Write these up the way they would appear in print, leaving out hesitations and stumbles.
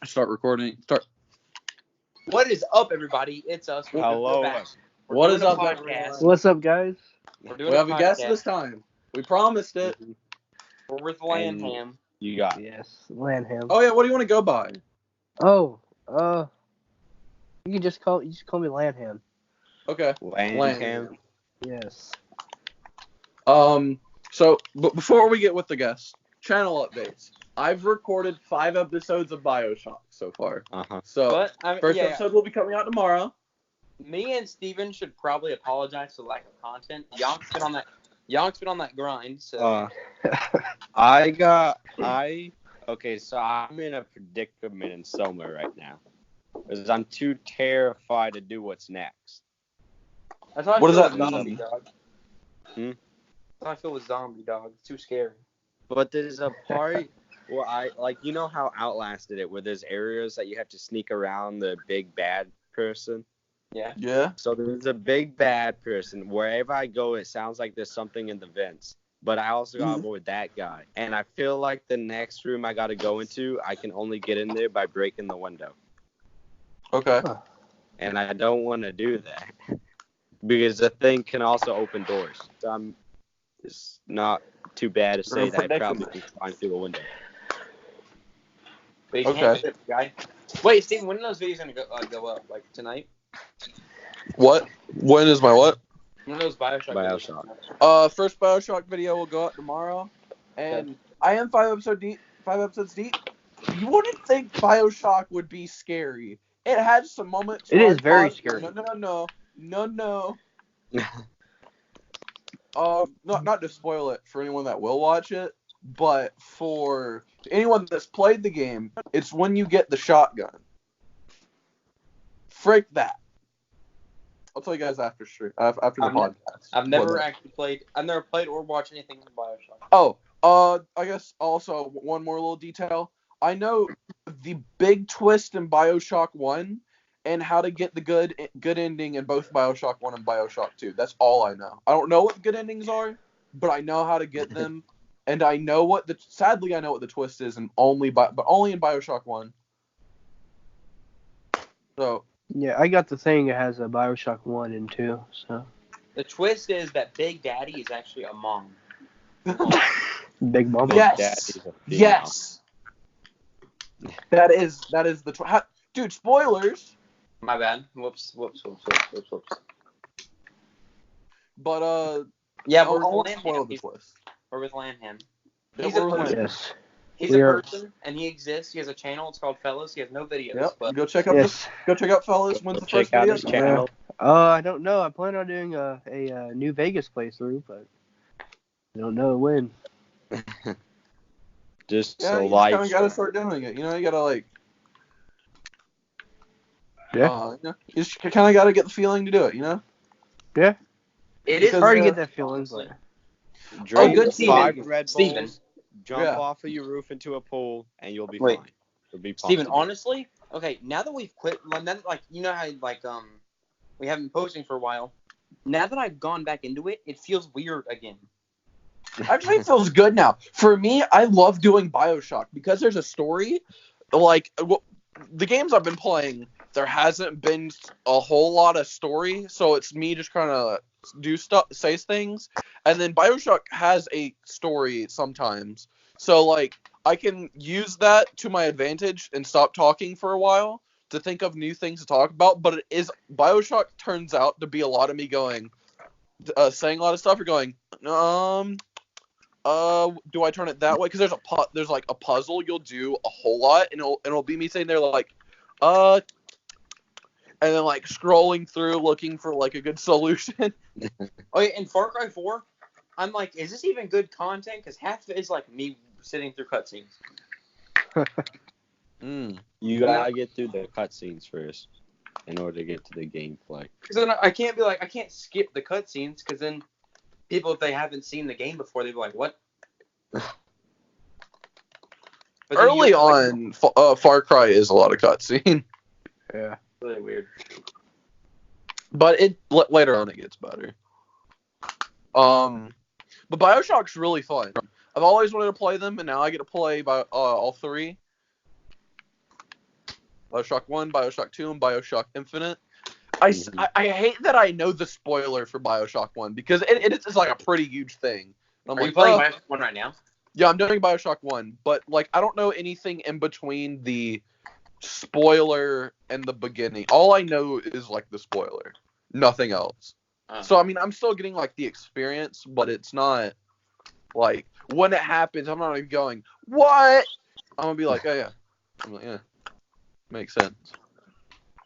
Start recording. Start. What is up, everybody? It's us. Hello. What is up, podcast? What's up, guys? We're doing We have a guest podcast. this time. We promised it. We're with Lanham. You got Yes, Lanham. Oh yeah, what do you want to go by? Oh, you can just call me Lanham. Okay. Lanham. Yes. So before we get with the guests, channel updates. I've recorded 5 episodes of BioShock so far. So But first episode will be coming out tomorrow. Me and Steven should probably apologize for the lack of content. Yonk's been on that grind. So Okay, so I'm in a predicament in Soma right now. Because I'm too terrified to do what's next. that's how I What feel does that with mean? Zombie Dog. That's how I feel with Zombie Dog. It's too scary. But there's a part where you know how Outlast did it, where there's areas that you have to sneak around the big bad person? Yeah. Yeah. So there's a big bad person. Wherever I go, it sounds like there's something in the vents. But I also got to avoid that guy. And I feel like the next room I got to go into, I can only get in there by breaking the window. Okay. And I don't want to do that. Because the thing can also open doors. So it's not too bad to say that I probably can climb through a window. But you Okay. can't hit the guy. Wait, Steven, when are those videos gonna go up? Like tonight? What? When is my what? When are those Bioshock? Bioshock. videos? First BioShock video will go out tomorrow, and I am 5 episodes deep. You wouldn't think BioShock would be scary. It had some moments. It where is I very paused- scary. No. Not to spoil it for anyone that will watch it, but for anyone that's played the game, it's when you get the shotgun. Frick that. I'll tell you guys after the podcast. I've never played or watched anything from Bioshock. Oh, I guess also one more little detail. I know the big twist in BioShock 1 and how to get the good ending in both BioShock 1 and BioShock 2. That's all I know. I don't know what the good endings are, but I know how to get them, and I know sadly I know what the twist is, but only in BioShock 1. So Yeah, I got the thing. It has a Bioshock 1 and 2. So The twist is that Big Daddy is actually a mom. Big Mama. Yes. Daddy's a female. yes, that is the dude. Spoilers. My bad. Whoops. But Yeah, I we're won't with spoil Lanham. the twist. We're with Lanham. Yeah, He's a we're with person. Lanham. Yes. He's We a are- person, and he exists. He has a channel. It's called Fellas. He has no videos, Yep. but Go check out Yes. Fellas. When's the Check first out video? his channel. I don't know. I plan on doing a New Vegas playthrough, but I don't know when. Just Yeah, a you live kind of gotta stream. start doing it. You know, you gotta Yeah. you just kind of gotta get the feeling to do it. You know. it is Because, Hard to uh, get that feeling, but Drink good, 5 Steven. Red Steven. Bulls, jump Yeah. off of your roof into a pool, and you'll be Wait. fine. You'll be Steven, pumped. honestly, okay, now that we've quit, you know how we haven't been posting for a while. Now that I've gone back into it, it feels weird again. Actually, it feels good now. For me, I love doing BioShock because there's a story. The games I've been playing, there hasn't been a whole lot of story, so it's me just kind of say things. And then BioShock has a story sometimes, so I can use that to my advantage and stop talking for a while to think of new things to talk about. But BioShock turns out to be a lot of me saying a lot of stuff or going, do I turn it that way? Because there's a puzzle you'll do a whole lot, and it'll be me sitting there and then scrolling through looking for a good solution. Oh yeah, in Far Cry 4, I'm like, is this even good content? Because half of it is me sitting through cutscenes. You gotta get through the cutscenes first in order to get to the gameplay. Because then I can't I can't skip the cutscenes, because then people, if they haven't seen the game before, they'd be like, what? But then Early you- on, Far Cry is a lot of cutscene, yeah. really weird. but later on it gets better. But BioShock's really fun. I've always wanted to play them, and now I get to play all 3. BioShock 1, BioShock 2, and BioShock Infinite. I hate that I know the spoiler for BioShock 1 because it's like a pretty huge thing. I'm Are like, you playing oh, BioShock 1 right now? yeah, I'm doing BioShock 1, but like I don't know anything in between the spoiler and the beginning. All I know is like the spoiler, nothing else. So I mean, I'm still getting like the experience, but it's not like when it happens, I'm not even going, what? I'm gonna be like, oh yeah. I'm like, yeah, makes sense.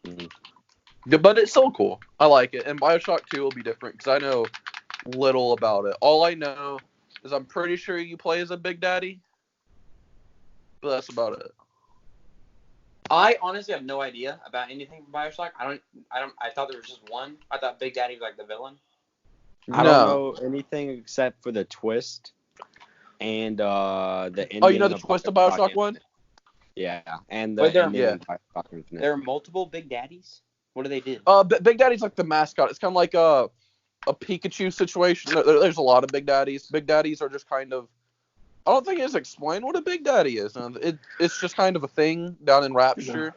Yeah, but it's still cool. I like it. And BioShock 2 will be different because I know little about it. All I know is I'm pretty sure you play as a Big Daddy, but that's about it. I honestly have no idea about anything from BioShock. I thought there was just one. I thought Big Daddy was like the villain. I don't know anything except for the twist and the ending. Oh, you know the twist of BioShock 1? Yeah, and the ending of BioShock Infinite. There are multiple Big Daddies? What do they do? Big Daddy's like the mascot. It's kind of like a Pikachu situation. There's a lot of Big Daddies. Big Daddies are just kind of... I don't think it's explained what a Big Daddy is. It's just kind of a thing down in Rapture.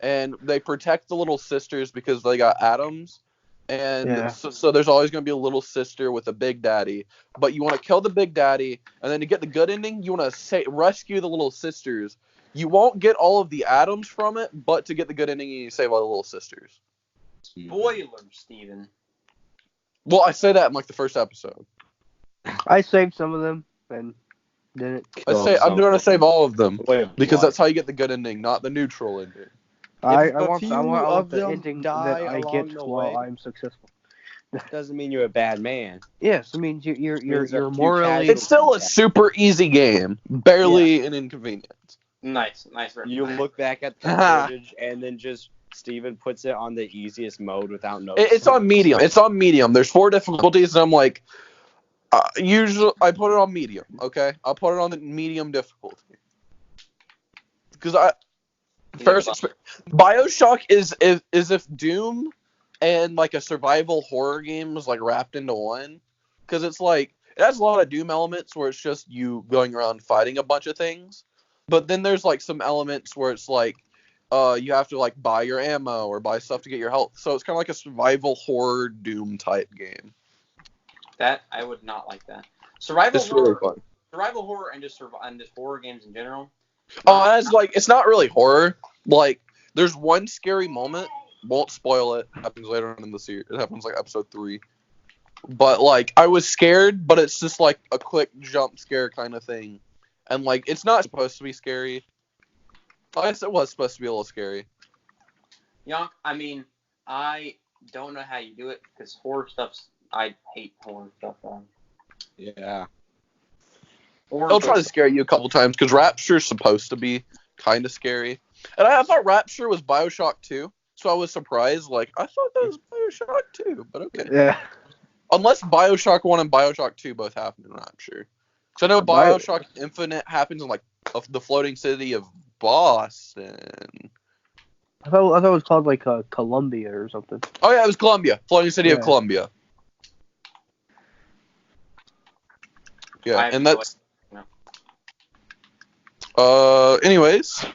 And they protect the little sisters because they got atoms. And so there's always going to be a little sister with a Big Daddy. But you want to kill the Big Daddy. And then to get the good ending, you want to rescue the little sisters. You won't get all of the atoms from it, but to get the good ending, you save all the little sisters. Spoiler, Steven. Well, I say that in like the first episode. I saved some of them and didn't. I'm going to save all of them because what? that's how you get the good ending, not the neutral ending. I If a want few the them ending die that I along get the while way, I'm successful. doesn't mean you're a bad man. Yes, I mean you're Means a few morally. It's still a super easy game, barely an inconvenience. Nice. You look back at the footage and then just Steven puts it on the easiest mode without noticing. It's on medium. There's 4 difficulties, and I'm like, usually I put it on medium. Okay, I'll put it on the medium difficulty because BioShock is if Doom and like a survival horror game was like wrapped into one, because it's like it has a lot of Doom elements where it's just you going around fighting a bunch of things, but then there's like some elements where it's like you have to like buy your ammo or buy stuff to get your health, so it's kind of like a survival horror Doom type game. That I would not like that. Survival It's really horror, fun. survival horror, and just horror games in general. It's not really horror. Like, there's one scary moment. Won't spoil it. Happens later on in the series. It happens like episode 3. But like, I was scared, but it's just like a quick jump scare kind of thing, and like, it's not supposed to be scary. I guess it was supposed to be a little scary. Yonk, I mean, I don't know how you do it because horror stuff's. I hate horror stuff. Yeah. I'll try to scare you a couple times because Rapture's supposed to be kind of scary. And I thought Rapture was BioShock 2, so I was surprised. Like, I thought that was BioShock 2, but okay. Yeah. Unless BioShock 1 and BioShock 2 both happen in Rapture. So I know BioShock Infinite happens in, like, the floating city of Boston. I thought it was called, like, Columbia or something. Oh, yeah, it was Columbia. Floating city of Columbia. Yeah, and that's... Anyways,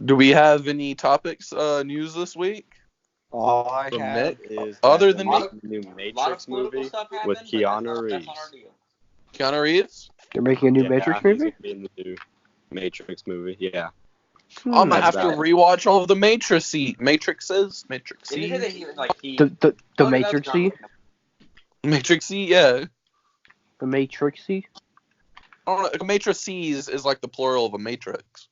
do we have any topics, news this week? All I have is other than the new Matrix movie with Keanu Reeves. Keanu Reeves? They're making a new Matrix movie? He's in the new Matrix movie, yeah. I'm gonna have to rewatch all of the Matrixes. The Matrixy? Matrixy, yeah. The Matrixy? I don't know. Matrices is like the plural of a matrix.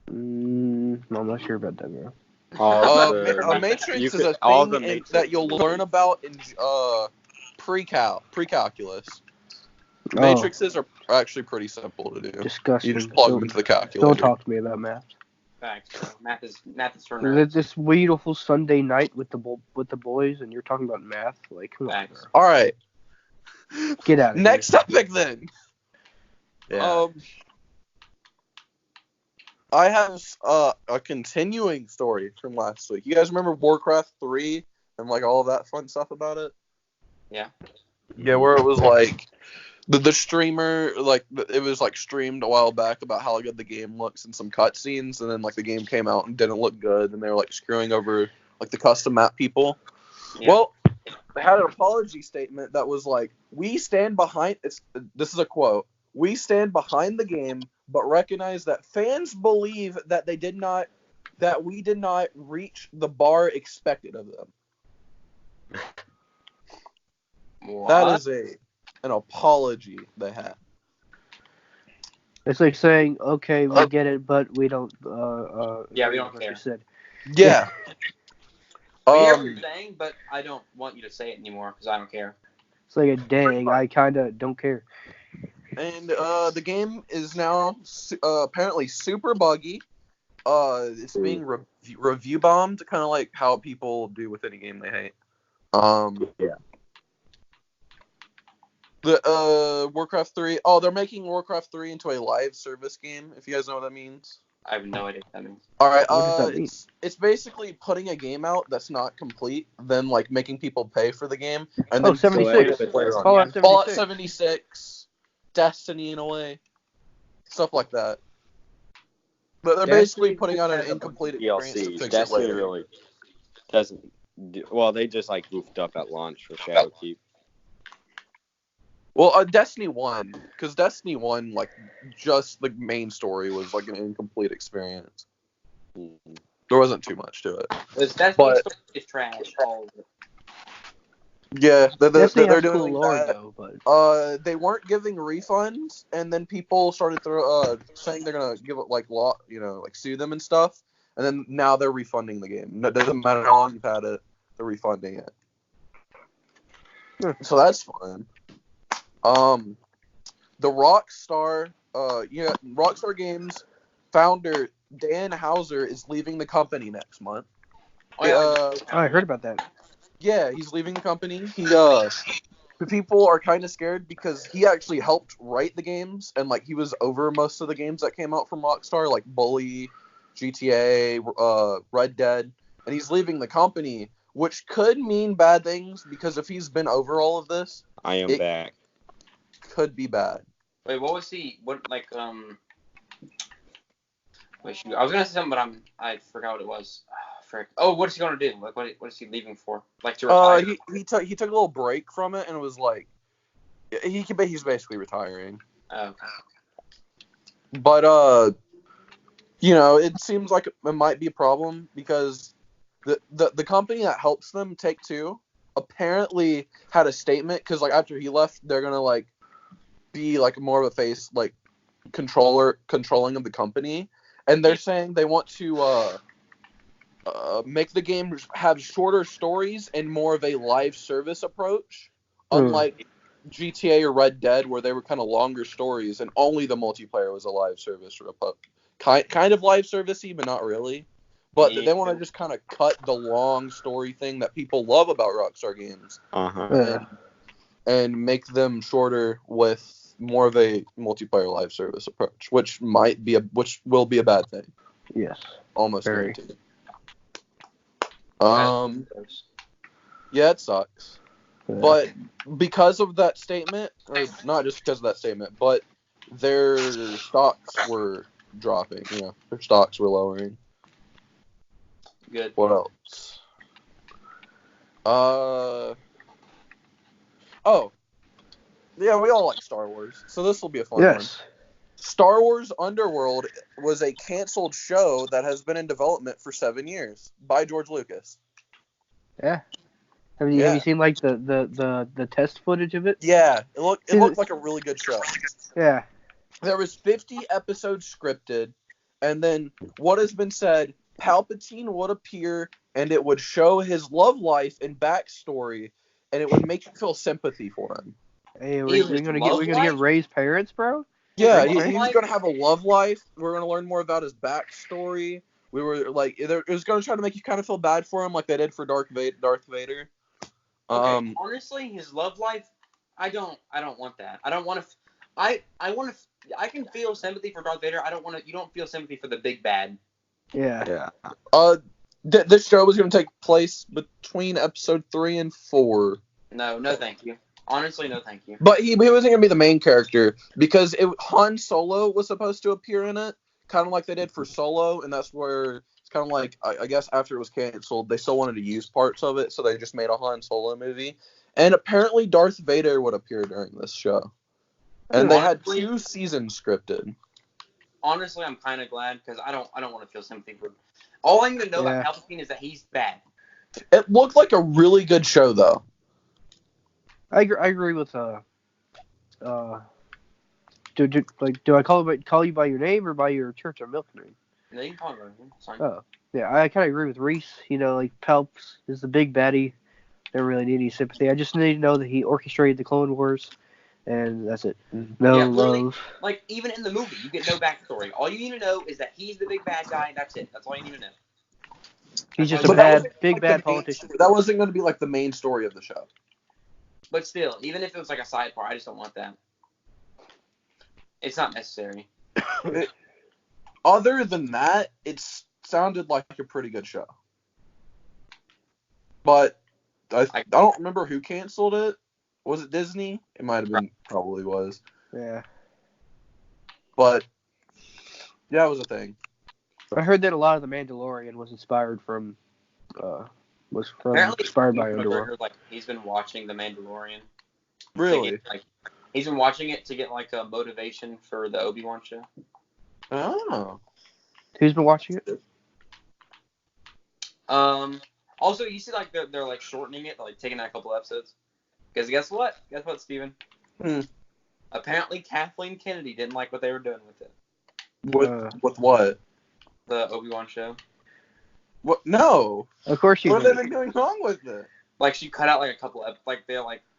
I'm not sure about that, bro. A matrix is a thing that you'll learn about in pre-calculus. Matrices are actually pretty simple to do. Disgusting. You just plug them into the calculator. Don't talk to me about math. Facts, bro. Math is for nerds. This beautiful Sunday night with the boys, and you're talking about math. Like, come on. All right. Get out of here. Next topic, then. Yeah. I have a continuing story from last week. You guys remember Warcraft 3 and like all of that fun stuff about it? Yeah. Yeah, where it was like The streamer, like, it was like streamed a while back about how good the game looks and some cutscenes, and then like the game came out and didn't look good, and they were like screwing over like the custom map people. Yeah. Well, they had an apology statement that was like, "We stand behind." This is a quote. "We stand behind the game, but recognize that fans believe that we did not reach the bar expected of them." What? That is an apology they had. It's like saying, okay, we get it, but we don't. Yeah, we agree don't with what care. you said. Yeah. We hear what you're saying, but I don't want you to say it anymore because I don't care. It's like a dang. I kind of don't care. And the game is now apparently super buggy. It's being review bombed, kind of like how people do with any game they hate. Yeah. The Warcraft 3. Oh, they're making Warcraft 3 into a live service game. If you guys know what that means. I have no idea what that means. All right. What does that mean? It's basically putting a game out that's not complete, then like making people pay for the game, and then 76. Fallout Fallout 76. 76, Destiny in a way, stuff like that. But they're Destiny basically putting out an has a incomplete experience to DLC. fix it Destiny later. really doesn't. Well, they just like goofed up at launch for Shadowkeep. Well, Destiny 1, because Destiny 1, like, just the main story was like an incomplete experience. Mhm. There wasn't too much to it. This Destiny But- story is trash. All of it. Yeah, they're Destiny has doing cool lore that. though, but They weren't giving refunds, and then people started saying they're gonna give it like sue them and stuff, and then now they're refunding the game. It doesn't matter how long you've had it, they're refunding it. So that's fun. The Rockstar Games founder Dan Houser is leaving the company next month. Oh, yeah, I heard about that. Yeah, he's leaving the company. The people are kind of scared because he actually helped write the games, and like he was over most of the games that came out from Rockstar, like Bully, GTA, Red Dead, and he's leaving the company, which could mean bad things because if he's been over all of this, I am back. could be bad. Wait, what was he? What like Wait, shoot, I was gonna say something, but I forgot what it was. Frick. Oh, what is he gonna do? Like, what is he leaving for? Like to retire? He took a little break from it and was like, he's basically retiring. Oh, okay. But it seems like it might be a problem because the company that helps them, Take-Two, apparently had a statement because like after he left, they're gonna like be like more of a face like controlling of the company, and they're saying they want to make the game have shorter stories and more of a live service approach, unlike GTA or Red Dead where they were kind of longer stories and only the multiplayer was a live service or kind of live servicey, but not really. But they want to just kind of cut the long story thing that people love about Rockstar games and make them shorter with more of a multiplayer live service approach, which will be a bad thing. Yes. Almost Very. guaranteed. Yeah, it sucks. But because of that statement, or not just because of that statement, but their stocks were dropping. Their stocks were lowering. Good. What else? Yeah, we all like Star Wars, so this will be a fun one. Yes. Star Wars Underworld was a canceled show that has been in development for 7 years by George Lucas. Yeah. Have you seen like the test footage of it? Yeah, it looked like a really good show. Yeah. There was 50 episodes scripted, and then what has been said, Palpatine would appear, and it would show his love life and backstory, and it would make you feel sympathy for him. Hey, we're gonna get Ray's parents, bro. Yeah, His love he's life? gonna have a love life. We're gonna learn more about his backstory. We were like, it was gonna try to make you kind of feel bad for him, like they did for Darth Vader. Okay, honestly, his love life, I don't want that. I don't want to. I can feel sympathy for Darth Vader. I don't want to. You don't feel sympathy for the big bad. Yeah. This show was gonna take place between episode 3 and 4. No, thank you. Honestly, no, thank you. But he wasn't gonna be the main character because Han Solo was supposed to appear in it, kind of like they did for Solo, and that's where it's kind of like I guess after it was canceled, they still wanted to use parts of it, so they just made a Han Solo movie. And apparently, Darth Vader would appear during this show, and they had 2 seasons scripted. Honestly, I'm kind of glad because I don't want to feel sympathy for. All I'm gonna know about Palpatine is that he's bad. It looked like a really good show, though. I agree with do I call you by your name or by your church or milk name? No, you can call me by your name. It's fine. Oh, yeah, I kind of agree with Reese. You know, like Palps is the big baddie. Don't really need any sympathy. I just need to know that he orchestrated the Clone Wars, and that's it. No love. Like even in the movie, you get no backstory. All you need to know is that he's the big bad guy, and that's it. That's all you need to know. He's just a big bad politician. That wasn't going to be like the main story of the show. But still, even if it was like a side part, I just don't want that. It's not necessary. Other than that, it sounded like a pretty good show. But I don't remember who canceled it. Was it Disney? It might have been. Probably was. Yeah. But yeah, it was a thing. I heard that a lot of The Mandalorian was inspired inspired by Andor. Like he's been watching The Mandalorian. Really? He's been watching it to get like a motivation for the Obi-Wan show. Oh. Who's been watching it? Also, you see, like they're like shortening it, like taking out a couple episodes. Because guess what? Guess what, Steven? Apparently, Kathleen Kennedy didn't like what they were doing with it. With what? The Obi-Wan show. What? No. Of course you. What have they been doing wrong with it? Like she cut out like a couple of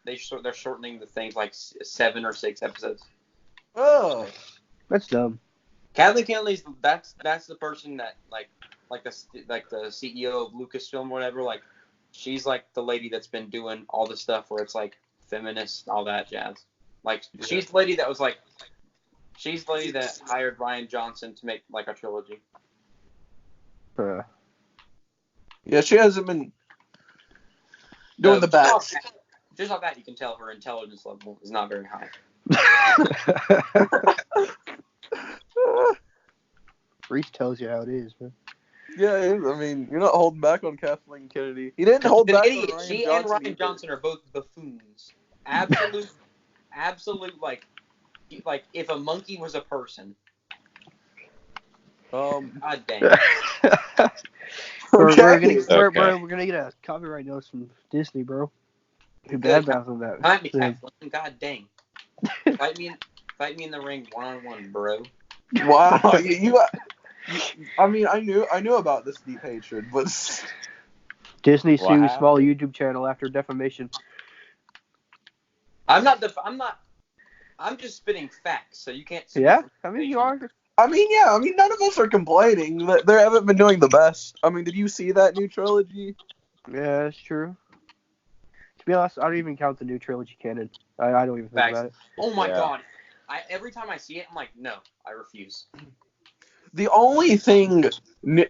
they're shortening the things like 7 or 6 episodes. Oh. That's dumb. Kathleen Kennedy's that's the person that like the CEO of Lucasfilm or whatever, like she's like the lady that's been doing all the stuff where it's like feminist, all that jazz. Like she's the lady that was like she's the lady that hired Rian Johnson to make like a trilogy. Yeah, she hasn't been doing the best. Just like that, you can tell her intelligence level is not very high. Reese tells you how it is, man. Yeah, I mean, you're not holding back on Kathleen Kennedy. He didn't hold back on Rian Johnson. She and Rian Johnson are both buffoons. Absolute, like if a monkey was a person. God dang. We're gonna get a copyright notice from Disney, bro. Too bad about that. Fight me, Kathleen. God dang. Fight me in the ring 1-on-1, bro. Wow, I mean, I knew about this deep hatred, but Disney sues small YouTube channel after defamation. I'm just spitting facts, so you can't. Yeah, I mean you are. I mean, none of us are complaining. They haven't been doing the best. I mean, did you see that new trilogy? Yeah, that's true. To be honest, I don't even count the new trilogy canon. I don't even think about it. Oh my god. Every time I see it, I'm like, no, I refuse. The only thing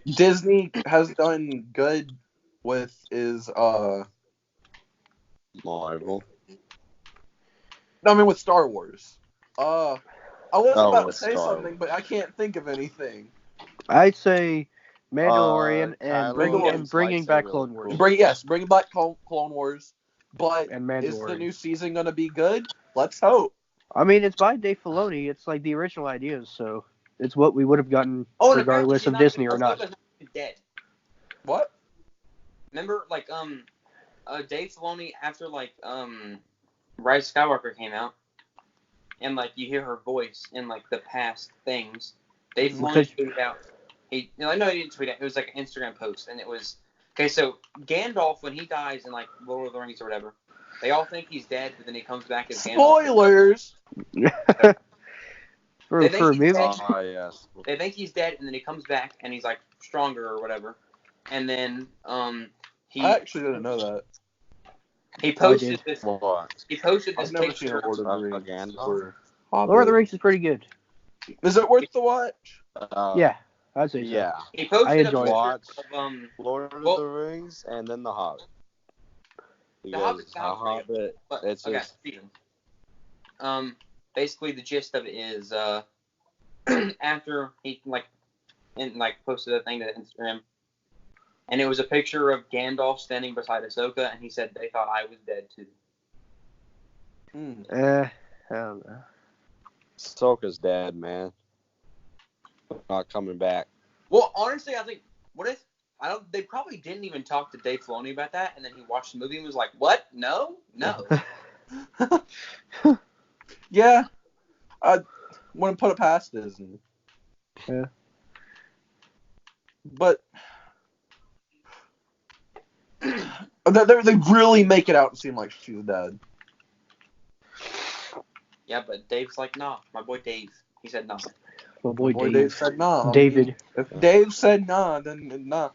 Disney has done good with is Marvel. I mean, with Star Wars. I was about to say Star something, Wars. but I can't think of anything. I'd say Mandalorian and bringing back Clone Wars. Bringing back Clone Wars. But and Mandalorian. Is the new season going to be good? Let's hope. I mean, it's by Dave Filoni. It's like the original ideas, so it's what we would have gotten regardless of Disney or not. Dead. What? Remember, like, Dave Filoni, after, like, Rise of Skywalker came out, and, like, you hear her voice in, like, the past things, Dave Filoni tweeted out, I know he didn't tweet it, it was, like, an Instagram post, and it was, okay, so, Gandalf, when he dies in, like, Lord of the Rings or whatever, they all think he's dead, but then he comes back as Gandalf. Spoilers! for a movie? Yes. They think he's dead, and then he comes back, and he's, like, stronger or whatever, and then, I actually didn't know that. He posted this. What? He posted this I've never picture. seen Lord of the Rings. Lord of the Rings is pretty good. Is it worth the watch? Yeah, I'd say so. Yeah. He posted I enjoy a picture Lord of the Rings and then The Hobbit. He The goes, Hobbit "A sounds real, Hobbit." but It's okay, just Steven. Basically the gist of it is, after he posted a thing to Instagram, and it was a picture of Gandalf standing beside Ahsoka, and he said they thought I was dead too. I don't know. Ahsoka's dead, man. Not coming back. Well, honestly, I think they probably didn't even talk to Dave Filoni about that, and then he watched the movie and was like, "What? No." Yeah, I wouldn't put it past Disney. Yeah. But they really make it out to seem like she's dead. Yeah, but Dave's like, "Nah, my boy Dave." He said, "Nah." My boy Boy, Dave. said nah. David. If Dave said nah, then nah.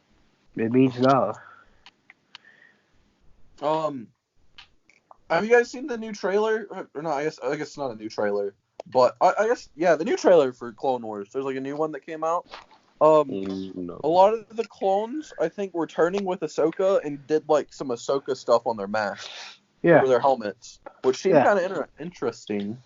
It means nah. Have you guys seen the new trailer? Or no, I guess it's not a new trailer, but I guess the new trailer for Clone Wars. There's like a new one that came out. No. A lot of the clones, I think, were turning with Ahsoka and did like some Ahsoka stuff on their masks Yeah. or their helmets, which seemed Yeah. kind of interesting.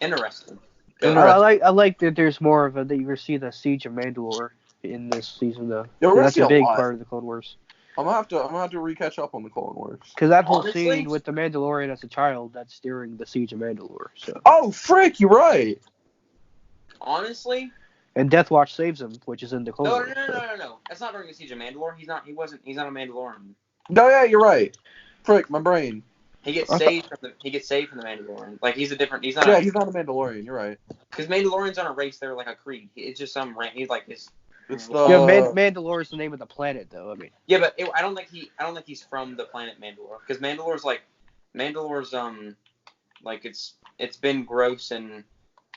Interesting. I like that there's more of a that you see the Siege of Mandalore in this season though. Yeah, we're gonna That's see a a big lot. part of the Clone Wars. I'm gonna have to re-catch up on the Clone Wars. Because that whole Honestly- scene with the Mandalorian as a child, that's during the Siege of Mandalore. So. Oh, frick! You're right. Honestly, And Death Watch saves him, which is in the Clone no. Wars. so. That's not during the Siege of Mandalore. He's not a Mandalorian. No, yeah, you're right. Frick, my brain. He gets I saved from the Mandalorian. Like he's not. He's not a Mandalorian. You're right. Because Mandalorians aren't a race; they're like a creed. It's just some he's like his. It's the Yeah, Mandalore is the name of the planet, though. I mean, Yeah, but I don't think he's from the planet Mandalore. Because Mandalore's like it's been gross and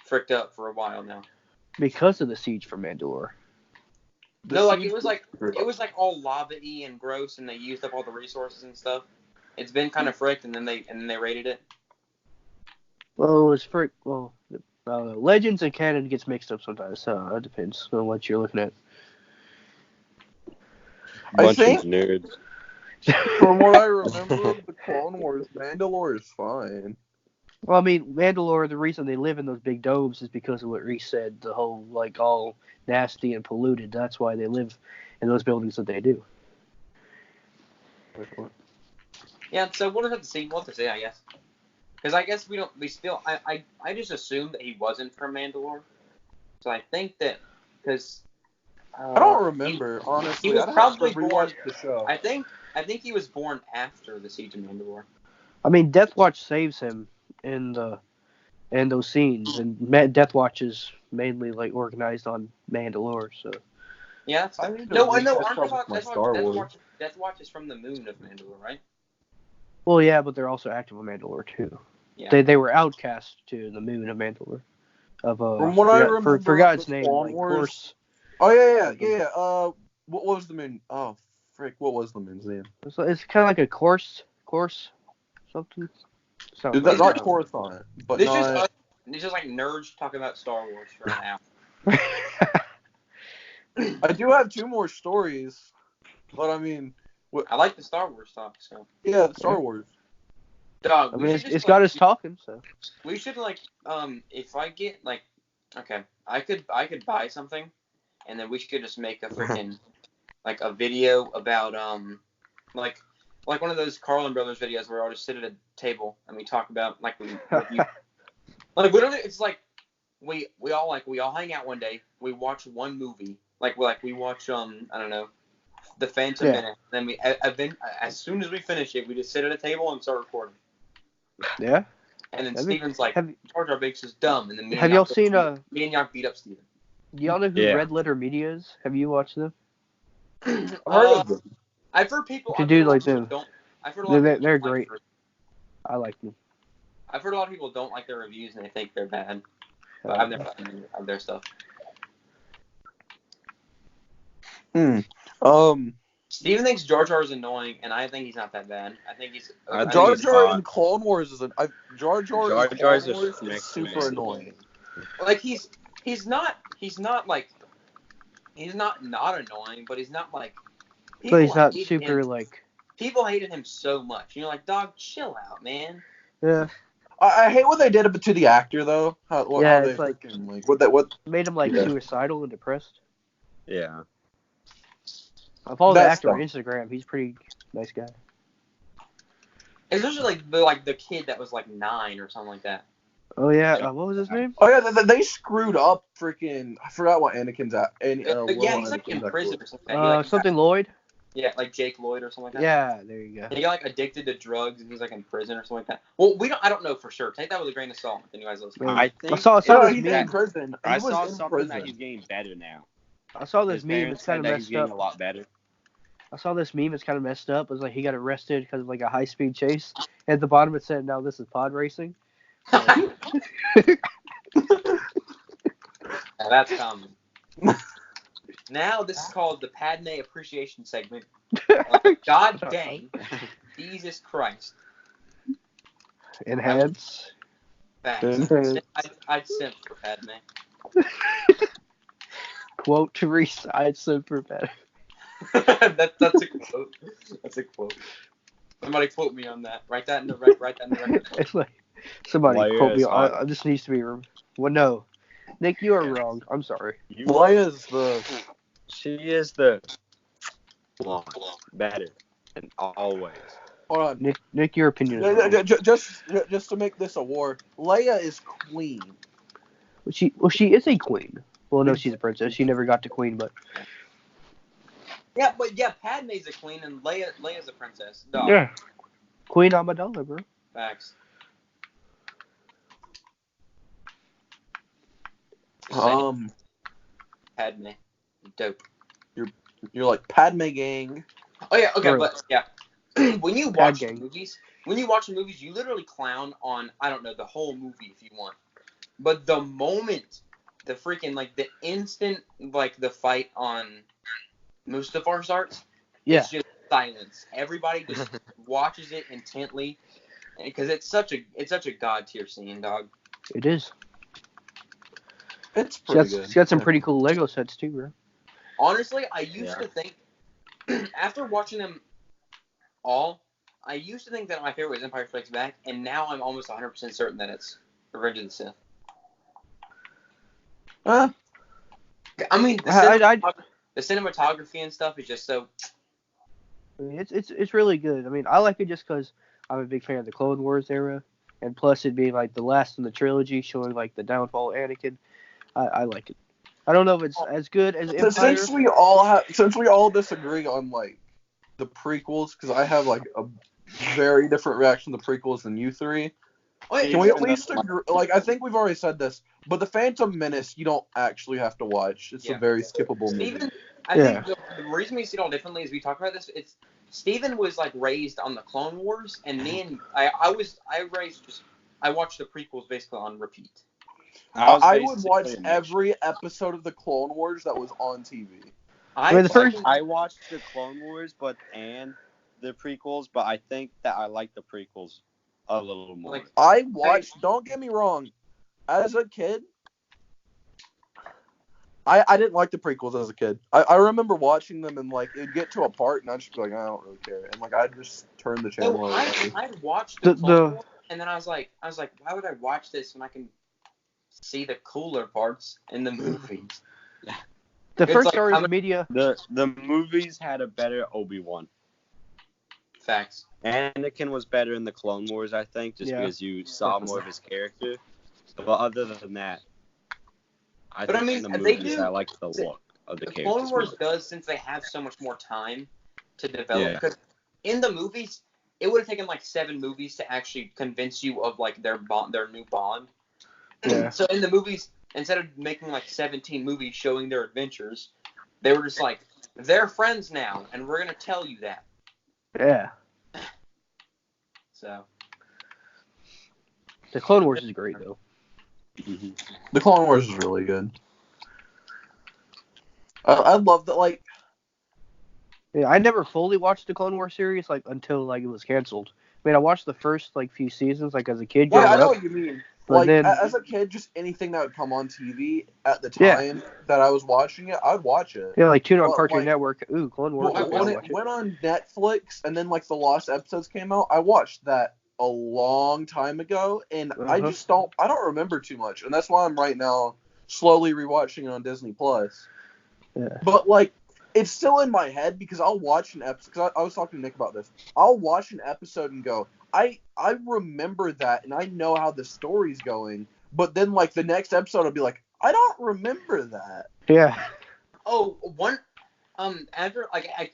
fricked up for a while now. because of the siege for Mandalore. No, like it was like all lava-y and gross, and they used up all the resources and stuff. It's been kind of fricked, and then they raided it. Well, it's frick. Well, Legends and canon gets mixed up sometimes, so it depends on what you're looking at. Bunch think- of nerds. From what I remember of the Clone Wars, Mandalore is fine. Well, I mean, Mandalore, the reason they live in those big domes is because of what Reese said, the whole, like, all nasty and polluted. That's why they live in those buildings that they do. Yeah, so we'll have to see. We'll have to see, I guess. Because I guess I just assumed that he wasn't from Mandalore. So I think that, because... I don't remember, honestly. he was I'd have probably to rewatch born- the show. I think he was born after the Siege of Mandalore. I mean, Death Watch saves him in those scenes, and Death Watch is mainly, like, organized on Mandalore, so... Yeah, that's I fine. need to No, I know. recatch up with my Star Wars. Death Watch is from the moon of Mandalore, right? Well, yeah, but they're also active on Mandalore, too. Yeah. They were outcast to the moon of Mandalore. From what I remember for God's of the name, Clone like, Wars- course. Oh, yeah. What was the moon? Oh, frick, what was the moon's name? It's kind of like a course, something. Dude, that's not Coruscant, but It's not... just like nerds talking about Star Wars for an hour. I do have two more stories, but I mean... I like the Star Wars talk, so. Yeah, Star Wars. Dog, I we mean, should it's just, got like, us talking, so. We should if I get okay, I could buy something, and then we could just make a freaking like a video about like one of those Carlin Brothers videos where I'll just sit at a table and we talk about like we like we don't. It's like we all hang out one day. We watch one movie. Like we watch I don't know, The Phantom Menace. Then as soon as we finish it, we just sit at a table and start recording. Yeah. And then Have you- Steven's like, have- Jar Jar Binks is dumb. And then me and Have y'all Yak- seen me and Yak beat up Steven. Do y'all know who Yeah. Red Letter Media is? Have you watched them? I've heard of them. I've heard people. To I've do heard a lot like of people them. Don't. I've heard a lot of They're- people they're don't great. Like I like them. I've heard a lot of people don't like their reviews and they think they're bad. But I've never seen any of their stuff. Steven thinks Jar Jar is annoying, and I think he's not that bad. I think he's. I think Jar he's Jar hot. in Clone Wars is Jar Jar's a schmeck super man. annoying. Like he's not like he's not annoying, but he's not like. But he's people not hate super him. like people hated him so much. You're like, dog, chill out, man. Yeah, I hate what they did to the actor though. How they it's like freaking, like what made him like Yeah. suicidal and depressed. Yeah. I follow the That's actor on dumb. Instagram. He's a pretty nice guy. Especially the kid that was like 9 or something like that. Oh yeah, what was his name? Oh yeah, they screwed up freaking. I forgot what Anakin's at. Yeah, he's like in prison or something. He, like, Something Lloyd. Yeah, like Jake Lloyd or something like that. Yeah, there you go. He got like addicted to drugs and he's like in prison or something like that. Well, I don't know for sure. Take that with a grain of salt. If anybody's listening. Yeah. I think I saw No, this he's in meme. prison. I He was saw in something prison. that he's getting better now. I saw this His meme. parents It's kind said of that he's messed getting up. a lot better. I saw this meme. It's kind of messed up. It was like he got arrested because of like a high speed chase. And at the bottom it said, "Now this is pod racing." Now, that's common. Now this is called the Padme appreciation segment. God dang, Jesus Christ. Enhance. Facts. Mhm. I'd simp for Padme. Quote Teresa. I'd super better. That's a quote. That's a quote. Somebody quote me on that. Write that in the record. It's like somebody Leia quote me. is hot. This needs to be. Well, no, Nick, you are wrong. I'm sorry. Leia's the. She is the better and always. Hold on. Nick, your opinion is wrong. Just to make this a war, Leia is queen. She is a queen. Well, no, she's a princess. She never got to queen, but Yeah, but yeah, Padme's a queen and Leia's a princess. Dog. yeah, Queen Amidala, bro. Facts. Padme. Dope. You're like Padme gang. Oh yeah, okay, Bro. but yeah. when you watch the movies, you literally clown on, I don't know, the whole movie if you want. But the moment the freaking, like, the instant, like, the fight on Mustafar starts, Yeah, it's just silence. Everybody just watches it intently because it's such a god tier scene, dog. it is. It's She pretty got, good. she got some pretty cool Lego sets too, bro. Honestly, I used to think after watching them all, I used to think that my favorite was Empire Strikes Back, and now I'm almost 100% certain that it's Revenge of the Sith. I mean, the cinematography and stuff is just so. I mean, it's really good. I mean, I like it just because I'm a big fan of the Clone Wars era, and plus it being like the last in the trilogy, showing like the downfall of Anakin. I like it. I don't know if it's as good as Empire. Since we all disagree on like the prequels, because I have like a very different reaction to prequels than you three. Can we at least agree? Like, I think we've already said this, but the Phantom Menace you don't actually have to watch. It's a very skippable movie. Steven, I think the reason we see it all differently is we talk about this. It's Steven was like raised on the Clone Wars, and me and I watched the prequels basically on repeat. I would watch every episode of the Clone Wars that was on TV. I watched the Clone Wars, and the prequels, but I think that I like the prequels a little more. Like, I watched. Don't get me wrong. As a kid, I didn't like the prequels as a kid. I remember watching them and like it'd get to a part and I'd just be like, I don't really care, and like I'd just turn the channel no, over. I watched the Clone Wars, and then I was like, why would I watch this when I can see the cooler parts in the movies? The It's first like, Star Wars I'm- media. The movies had a better Obi-Wan. Facts. Anakin was better in the Clone Wars, I think, just because you saw more of his character. But other than that, I think in the movies I like the look of the characters. Clone Wars does, since they have so much more time to develop. Because in the movies, it would have taken like 7 movies to actually convince you of like their new bond. Yeah. So in the movies, instead of making like 17 movies showing their adventures, they were just like, they're friends now, and we're gonna tell you that. Yeah. So. The Clone Wars is great though. Mm-hmm. The Clone Wars is really good. I love that. Like, Yeah, I never fully watched the Clone Wars series like until like it was canceled. I mean, I watched the first like few seasons like as a kid yeah, growing I know up, what you mean. But Like then, as a kid, just anything that would come on TV at the Yeah. time that I was watching it, I'd watch it. yeah, like tune on Well, Cartoon like- Network. Ooh, Clone Wars. But Okay, when I'll it watch it. went on Netflix and then like the lost episodes came out, I watched that a long time ago, and I Uh-huh. just don't remember too much, and that's why I'm right now slowly rewatching it on Disney Plus. Yeah. But like, it's still in my head because I'll watch an episode. Because I was talking to Nick about this. I'll watch an episode and go, I remember that, and I know how the story's going. But then like the next episode, I'll be like, I don't remember that. Yeah. Oh, one. After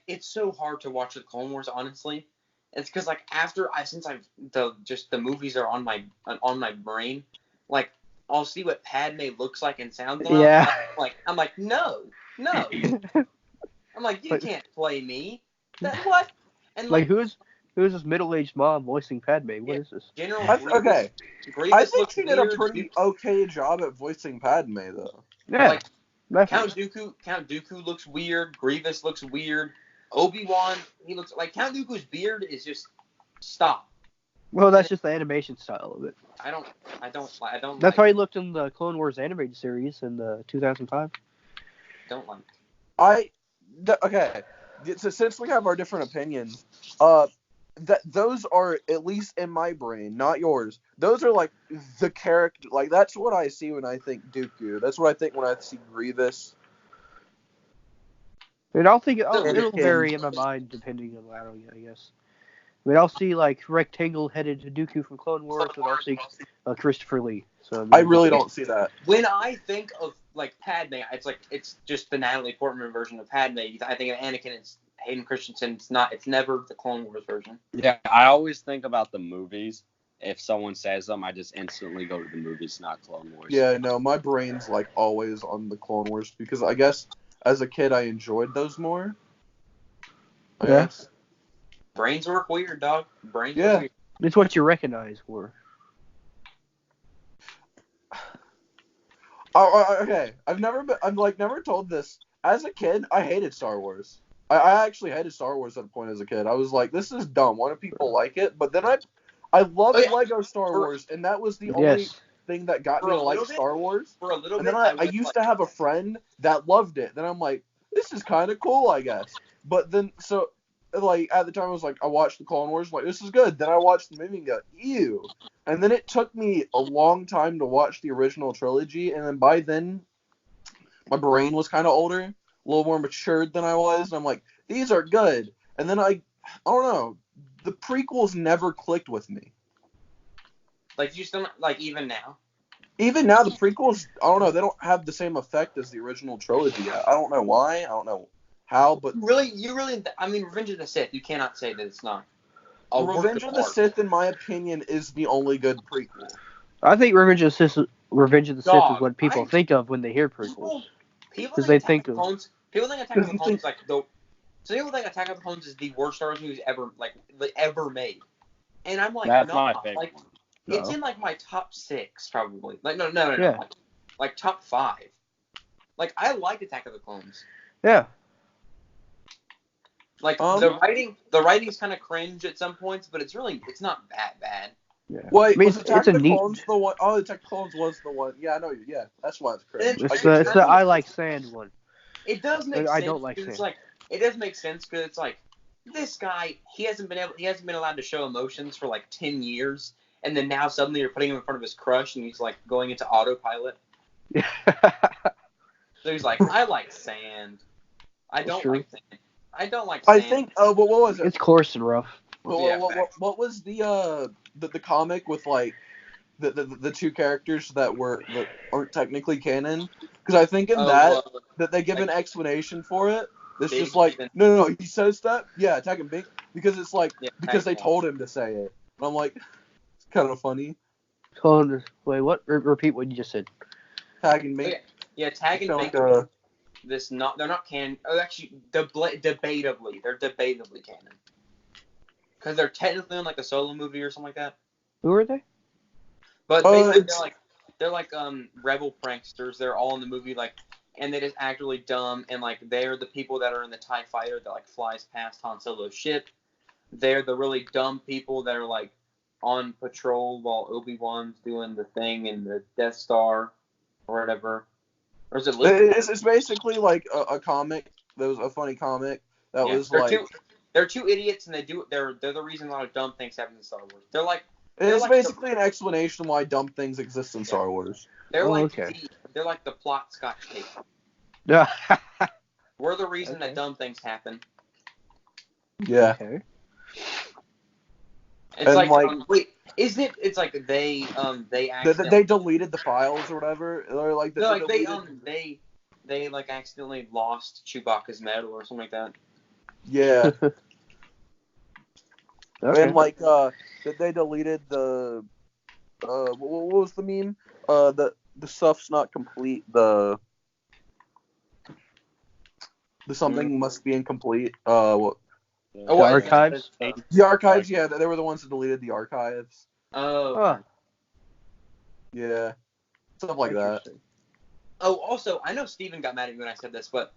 it's so hard to watch the Clone Wars. Honestly, it's because like since the movies are on my brain. Like I'll see what Padme looks like and sounds like. Yeah. I'm like no. I'm like you Like- can't play me. That what? And Like who's this middle-aged mom voicing Padme? What Yeah. is this? General Okay, Grievous I think looks she did a weird. pretty okay job at voicing Padme though. Yeah. Like, definitely. Count Dooku looks weird. Grievous looks weird. Obi-Wan, he looks like Count Dooku's beard is just stop. Well, that's just the animation style of it. I don't. That's how he looked in the Clone Wars animated series in the 2005. Don't like. Okay. So since we have our different opinions, those are at least in my brain, not yours. Those are like the character. Like that's what I see when I think Dooku. That's what I think when I see Grievous. And I'll think it'll Anakin. vary in my mind depending on what I guess. I mean, I'll see like rectangle-headed Dooku from Clone Wars, and I'll see Christopher Lee. So I really don't see that. When I think of like Padme, it's just the Natalie Portman version of Padme. I think of Anakin, it's Hayden Christensen. It's never the Clone Wars version. Yeah, I always think about the movies. If someone says them, I just instantly go to the movies, not Clone Wars. Yeah, no, my brain's like always on the Clone Wars because I guess as a kid I enjoyed those more. I Yeah. guess. Brains work weird, dog. Brains Yeah. work weird. It's what you recognize for. Okay, I'm never told this. As a kid, I hated Star Wars. I actually hated Star Wars at a point as a kid. I was like, this is dumb. Why do people like it? But then I loved Oh, yeah. Lego Star Wars, and that was the only Yes. thing that got me For to a like little bit? Star Wars. For a little And bit, then I used to have a friend that loved it. Then I'm like, this is kind of cool, I guess. But then, so, like, at the time, I was like, I watched the Clone Wars, like, this is good. Then I watched the movie and go, ew. And then it took me a long time to watch the original trilogy. And then by then, my brain was kind of older, a little more matured than I was. And I'm like, these are good. And then I don't know. The prequels never clicked with me. like you still like even now. Even now, the prequels, I don't know, they don't have the same effect as the original trilogy yet. I don't know why. I don't know how, but You really. I mean, Revenge of the Sith. You cannot say that it's not. A work Revenge of the art. Sith, in my opinion, is the only good prequel. I think Revenge of the Sith is Dog, what people I- think of when they hear prequels. People 'Cause think they Attack think of the of- Clones. People think Attack of the Clones is like the. So people think Attack of the Clones is the worst Star Wars movies ever made, and I'm like, That's no, my favorite like one. it's No. in like my top 6 probably. Like no, Yeah. like top 5. Like I like Attack of the Clones. Yeah. Like the writing's kind of cringe at some points, but it's not that bad. Yeah. Wait, I mean, was Attack it's a of the neat. Clones the one? Oh, Attack of the Clones was the one. Yeah, I know. Yeah, that's why it's cringe. It's It's the I Like Sand one. It does make sense. I don't like 'cause it's Sam. like it does make sense because it's like this guy he hasn't been allowed to show emotions for like 10 years, and then now suddenly you're putting him in front of his crush and he's like going into autopilot. So he's like, I like sand. I don't Sure. like sand. I don't like I sand. think. What was it? It's coarse and rough. What was the comic with like the two characters that aren't technically canon? Because I think in that they give an explanation for it. It's Big just like even- no, he says that. Yeah, Attack and Big because it's like Yeah, because they Attack told him to say it. And I'm like, it's kind of funny. Wait, what? Repeat what you just said. Tag and Big. Yeah, Tag and Bink. They're Not canon. Oh, actually, debatably, they're debatably canon. Because they're technically in like a solo movie or something like that. Who are they? But Oh, basically, it's- they're like rebel pranksters. They're all in the movie like, and they just act really dumb. And like they're the people that are in the TIE fighter that like flies past Han Solo's ship. They're the really dumb people that are like on patrol while Obi-Wan's doing the thing in the Death Star or whatever. Or is it Luke? It's basically like a comic. That was a funny comic that was they're two idiots, and they're the reason a lot of dumb things happen in Star Wars. It's basically an explanation why dumb things exist in Star Wars. They're like the plot Scotch tape. Yeah. We're the reason that dumb things happen. Yeah. Okay. It's wait, isn't it? It's like they They deleted the files or whatever. Or like they like accidentally lost Chewbacca's medal or something like that. Yeah. Okay. And like they deleted the what was the meme? The stuff's not complete. The something must be incomplete. What? The archives? The archives, yeah, they were the ones that deleted the archives. Oh. Huh. Yeah. Stuff like that. Oh, also, I know Steven got mad at me when I said this, but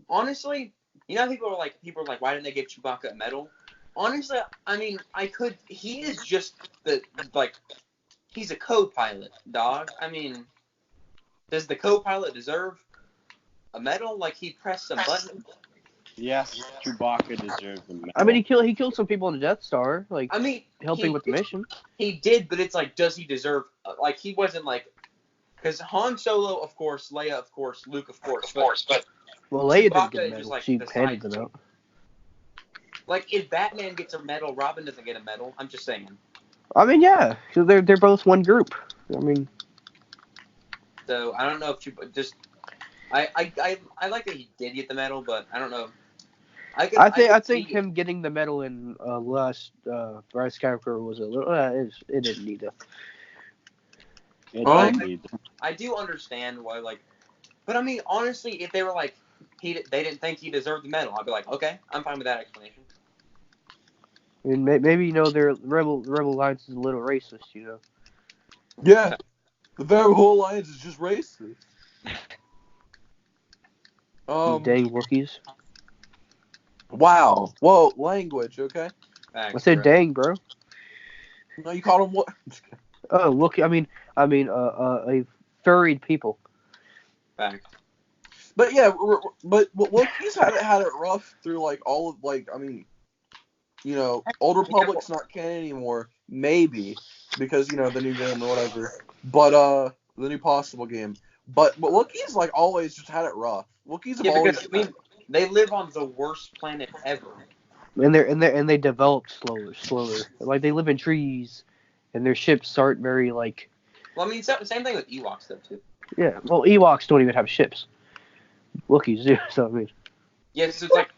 honestly, you know, people are like, why didn't they give Chewbacca a medal? Honestly, I mean, he is just he's a co-pilot, dog. I mean, does the co-pilot deserve a medal? Like, he pressed some button? Yes, Chewbacca deserves the medal. I mean, he killed some people on the Death Star, like, I mean, helping with the mission. He did, but it's like, does he deserve? Like, he wasn't like, because Han Solo, of course, Leia, of course, Luke, of course, but well, Leia Chewbacca didn't get a is medal. just like She the handed side them out. Like, if Batman gets a medal, Robin doesn't get a medal. I'm just saying. I mean, yeah, so they're both one group. I mean, so I don't know if I like that he did get the medal, but I don't know. I think him getting the medal in last Rise of Skywalker was a little. It didn't need to. I do understand why, like, but I mean, honestly, if they were like, they didn't think he deserved the medal, I'd be like, okay, I'm fine with that explanation. I mean, maybe their Rebel Alliance is a little racist, you know. Yeah. The whole alliance is just racist. You dang Wookiees. Wow. Whoa, language, okay? I said dang, bro. No, you called them what? Oh, Wookie. I mean, a furried people. Fact. But yeah, but Wookiees had it rough through like all of like Old Republic's not canon anymore, maybe because the new game or whatever. But the new possible game. But Wookiees like always just had it rough. Wookiees have always. Because, I mean, they live on the worst planet ever. And they develop slower. Like they live in trees, and their ships aren't very like. Well, I mean, same thing with Ewoks though too. Yeah, well, Ewoks don't even have ships. Wookiees do. So I mean. Yes, it's like.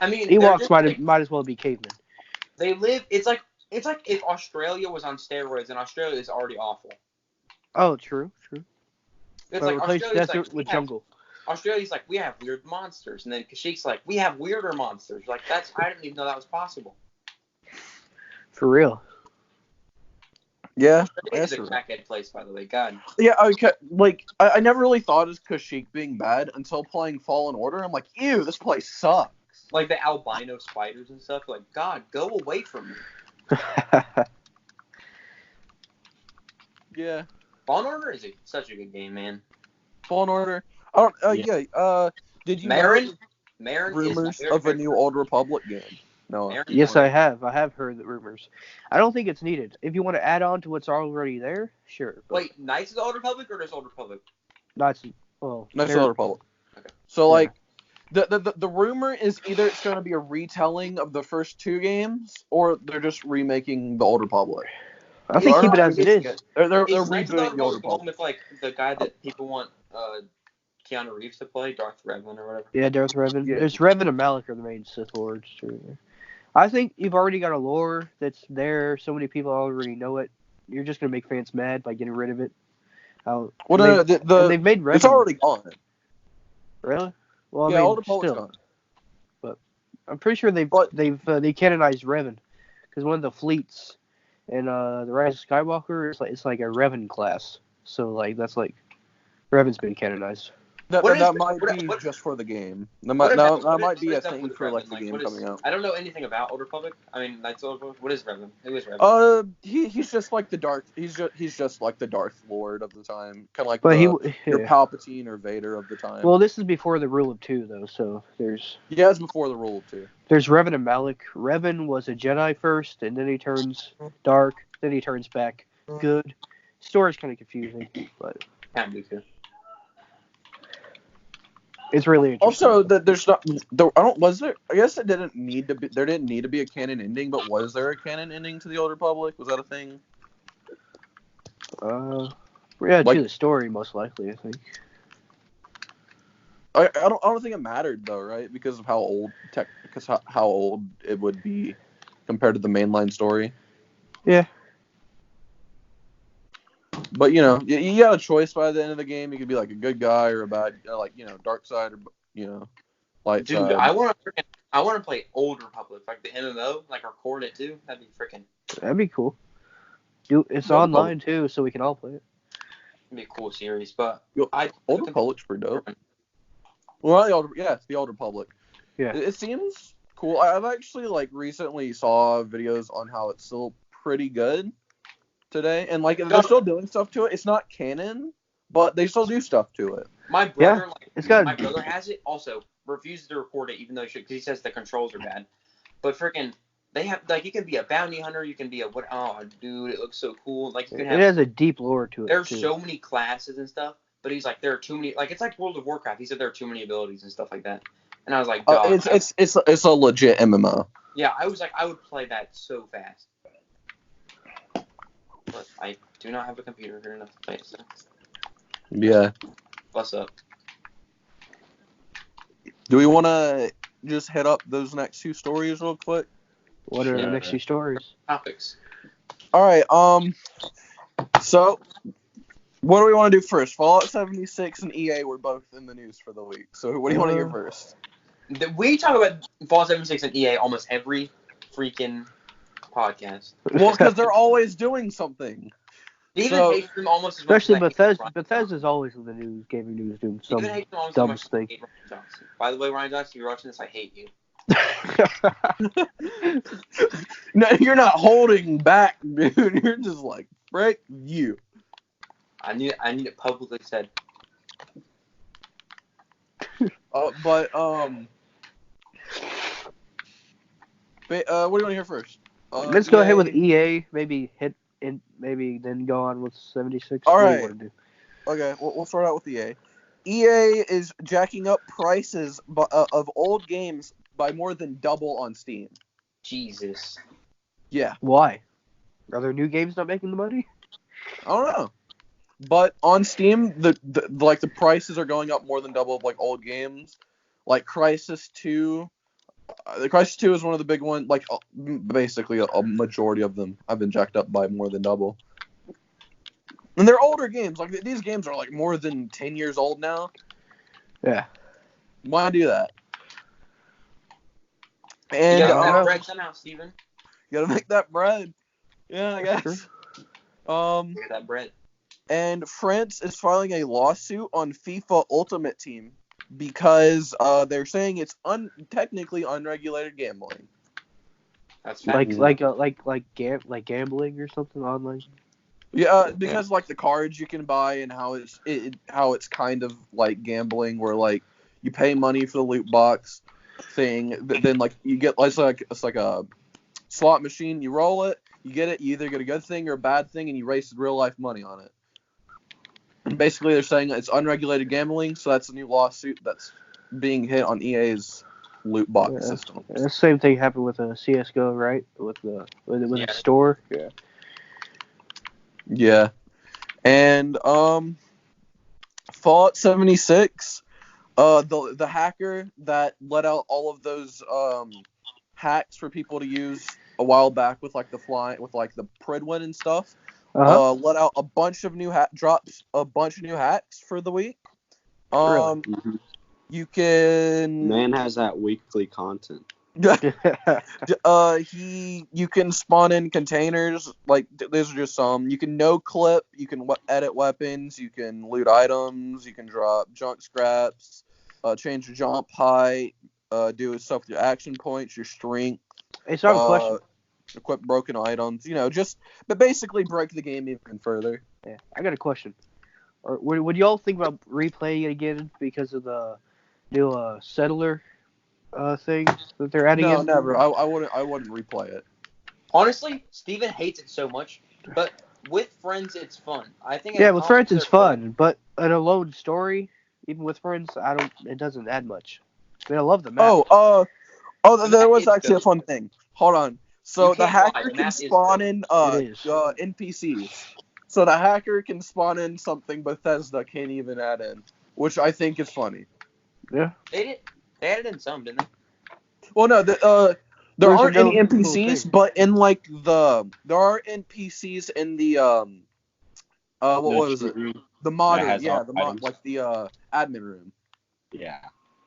I mean. Ewoks might as well be cavemen. They live. It's like if Australia was on steroids, and Australia is already awful. Oh, true. It's like Australia's desert with jungle. Australia's like, we have weird monsters, and then Kashyyyk's like, we have weirder monsters. Like I didn't even know that was possible. For real. Yeah. It's a crackhead place, by the way. God. Yeah, okay. Like I never really thought of Kashyyyk being bad until playing Fallen Order. I'm like, ew, this place sucks. Like the albino spiders and stuff. Like, God, go away from me. Yeah. Fallen Order is such a good game, man. Fallen Order. I don't. Did you Marin rumors of a new Old Republic game? No. Yes, I have. I have heard the rumors. I don't think it's needed. If you want to add on to what's already there, sure. Wait, Knights of the Old Republic or just Old Republic? Knights of the Old Republic. Okay. So like, the rumor is either it's going to be a retelling of the first two games, or they're just remaking the Old Republic. I think keep it as it is. They're rebooting the Old Republic. With like the guy that people want Keanu Reeves to play, Darth Revan or whatever. Yeah, Darth Revan. Yeah. There's Revan and Malak are the main Sith Lords. Too. I think you've already got a lore that's there. So many people already know it. You're just gonna make fans mad by getting rid of it. They've made Revan. It's already gone. Really? Well, yeah, Old Republic's gone. But I'm pretty sure they canonized Revan because one of the fleets in the Rise of Skywalker it's like a Revan class. So like that's like Revan's been canonized. That What is- that might what- be what- just for the game. That What might is- that what might is- be what a is up thing with for like Revan? the game what is- coming out. I don't know anything about Old Republic. I mean, Knights of Old Republic. What is Revan? Who is Revan? He's just like the Darth. He's just like the Darth Lord of the time, kind of like But your yeah. Palpatine or Vader of the time. Well, this is before the Rule of Two, though. So there's yeah, it's before the Rule of Two. Revan and Malik. Revan was a Jedi first, and then he turns dark. Then he turns back good. Story's kind of confusing, but Can't be too. it's really interesting. Also, that there's not. I don't. Was there? I guess it didn't need to be. There didn't need to be a canon ending, but was there a canon ending to the Old Republic? Was that a thing? Yeah, Like- to the story, most likely, I think. I don't think it mattered though, right? Because of how old how old it would be compared to the mainline story. Yeah. But you got a choice by the end of the game. You could be like a good guy or a bad, like dark side or light Dude, side. I want to play Old Republic, like the MMO, like record it too. That'd be freaking. That'd be cool. Dude, it's Old online too, so we can all play it. It'd be a cool series, but Yo, I Old Republic's pretty dope. Well, it's the Old Republic. Yeah. It seems cool. I've actually recently saw videos on how it's still pretty good today, and they're still doing stuff to it. It's not canon, but they still do stuff to it. My brother, It's got- my brother has it. Also, refuses to record it, even though he should, because he says the controls are bad. But freaking, they have you can be a bounty hunter, you can be a what? Oh, dude, it looks so cool. Like you can It have. has a deep lore to it. There's too. so many classes and stuff, but he's like, there are too many. Like it's like World of Warcraft. He said there are too many abilities and stuff like that. And I was like, dog. It's a legit MMO. Yeah, I was like, I would play that so fast. But I do not have a computer here enough to play it. So Yeah. what's up? Do we want to just hit up those next two stories real quick? What are Yeah. the next few stories? Topics. All right. So, what do we want to do first? Fallout 76 and EA were both in the news for the week. So, what do you want to hear first? We talk about Fallout 76 and EA almost every freaking podcast. Well, because they're always doing something. Even So- hate them almost as much Especially as I hate Bethesda. Ryan Bethesda's always in the news, gaming news, doing Johnson. some Even hate them almost dumb as much as I thing. hate Ryan Johnson. By the way, Ryan Johnson, if you're watching this, I hate you. No, you're not holding back, dude. You're just like, frick you. I need it publicly said. But what do you want to hear first? Let's go ahead with EA. Maybe maybe then go on with 76. All What do right. you want to do? Okay, we'll start out with EA. EA is jacking up prices of old games by more than double on Steam. Jesus. Yeah, Why? Are there new games not making the money? I don't know. But on Steam, the prices are going up more than double of old games, like Crysis 2. The Crysis 2 is one of the big ones. Basically, a majority of them have been jacked up by more than double. And they're older games. These games are more than 10 years old now. Yeah. Why do that? You And gotta I have know. bread somehow, Steven. gotta make that bread. Yeah, I That's guess. Get that bread. And France is filing a lawsuit on FIFA Ultimate Team because they're saying it's technically unregulated gambling. That's fact. Like gambling or something online. Yeah, because the cards you can buy and how it's kind of like gambling, where you pay money for the loot box thing, then you get it's like a slot machine. You roll it, you get it. You either get a good thing or a bad thing, and you waste real life money on it. And basically, they're saying it's unregulated gambling, so that's a new lawsuit that's being hit on EA's loot box system. The same thing happened with CS:GO, right? With the Yeah. store. Yeah. Yeah. And Fallout 76, the hacker that let out all of those hacks for people to use a while back with the Pridwin and stuff, let out a bunch of new drops a bunch of new hacks for the week. Really? You can Man has that weekly content. You can spawn in containers. Like these are just some. You can no clip. You can edit weapons. You can loot items. You can drop junk scraps. Change your jump height. Do stuff with your action points, your strength. It's not a question. Equip broken items. But basically break the game even further. Yeah, I got a question. Or would y'all think about replaying it again because of the new settler thing that they're adding No, in? never. I wouldn't replay it. Honestly, Steven hates it so much, but with friends, it's fun. I think. Yeah, with friends it's fun, but an alone story, even with friends, it doesn't add much. I mean, I love the map. There was actually a fun thing. Hold on. So the hacker can spawn in NPCs. So the hacker can spawn in something Bethesda can't even add in, which I think is funny. Yeah. They added in some, didn't they? Well, no, there aren't any NPCs, but in there are NPCs in the what was it? The modern, like the admin room. Yeah.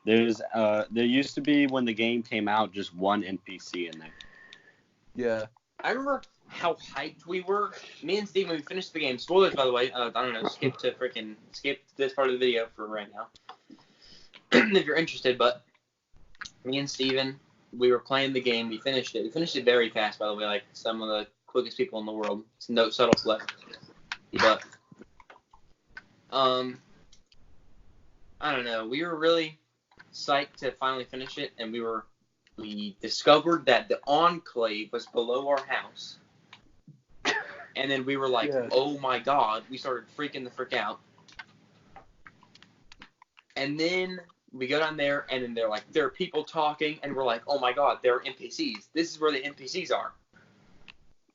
There used to be, when the game came out, just one NPC in there. Yeah. I remember how hyped we were. Me and Steven, we finished the game. Spoilers, by the way. I don't know. Skip this part of the video for right now. If you're interested, but me and Steven, we were playing the game. We finished it. We finished it very fast, by the way, like some of the quickest people in the world. It's no subtle flex. But, I don't know. We were really psyched to finally finish it, and we discovered that the Enclave was below our house. And then we were like, oh my god. We started freaking the frick out. And then we go down there, and then they're like, there are people talking, and we're like, oh my god, there are NPCs. This is where the NPCs are.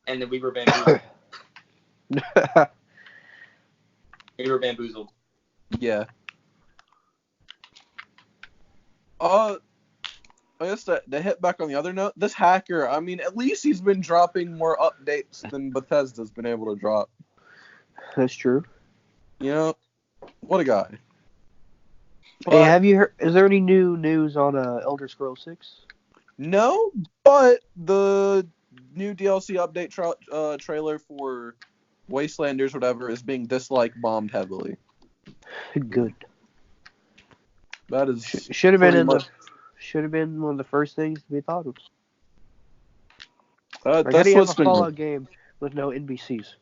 And then we were bamboozled. Yeah. I guess to hit back on the other note, this hacker, I mean, at least he's been dropping more updates than Bethesda's been able to drop. That's true. What a guy. Hey, have you heard? Is there any new news on Elder Scrolls 6? No, but the new DLC update trailer for Wastelanders, whatever, is being bombed heavily. Good. That is should have been one of the first things to be thought of. How do you have a Fallout game with no NPCs?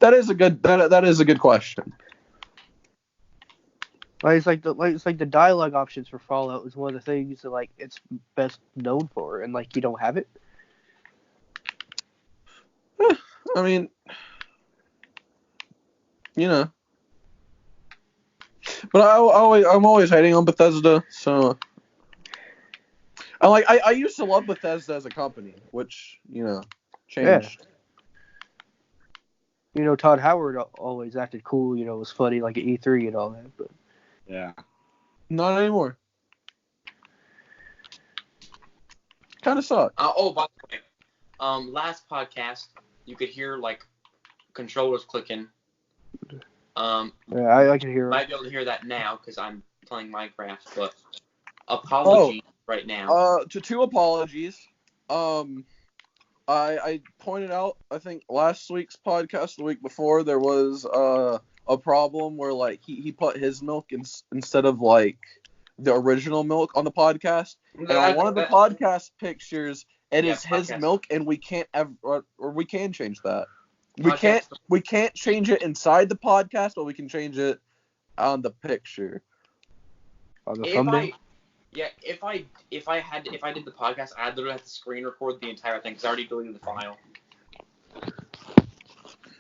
That is a good question. It's like the dialogue options for Fallout is one of the things that it's best known for, and you don't have it. I mean, but I'm always hating on Bethesda, so I used to love Bethesda as a company, which changed. Yeah. Todd Howard always acted cool, was funny at E3 and all that, but yeah, not anymore. Kind of sucked. By the way, last podcast you could hear controllers clicking. Yeah, I can hear it. Might be able to hear that now because I'm playing Minecraft, but apologies right now. Two apologies. I pointed out, I think last week's podcast, the week before, there was a problem where he put his milk instead of the original milk on the podcast, and on one of the podcast pictures, it is his milk, and we can't we can change that. We can't change it inside the podcast, but we can change it on the picture. On the thumbnail? If I did the podcast, I'd literally have to screen record the entire thing because I already deleted the file.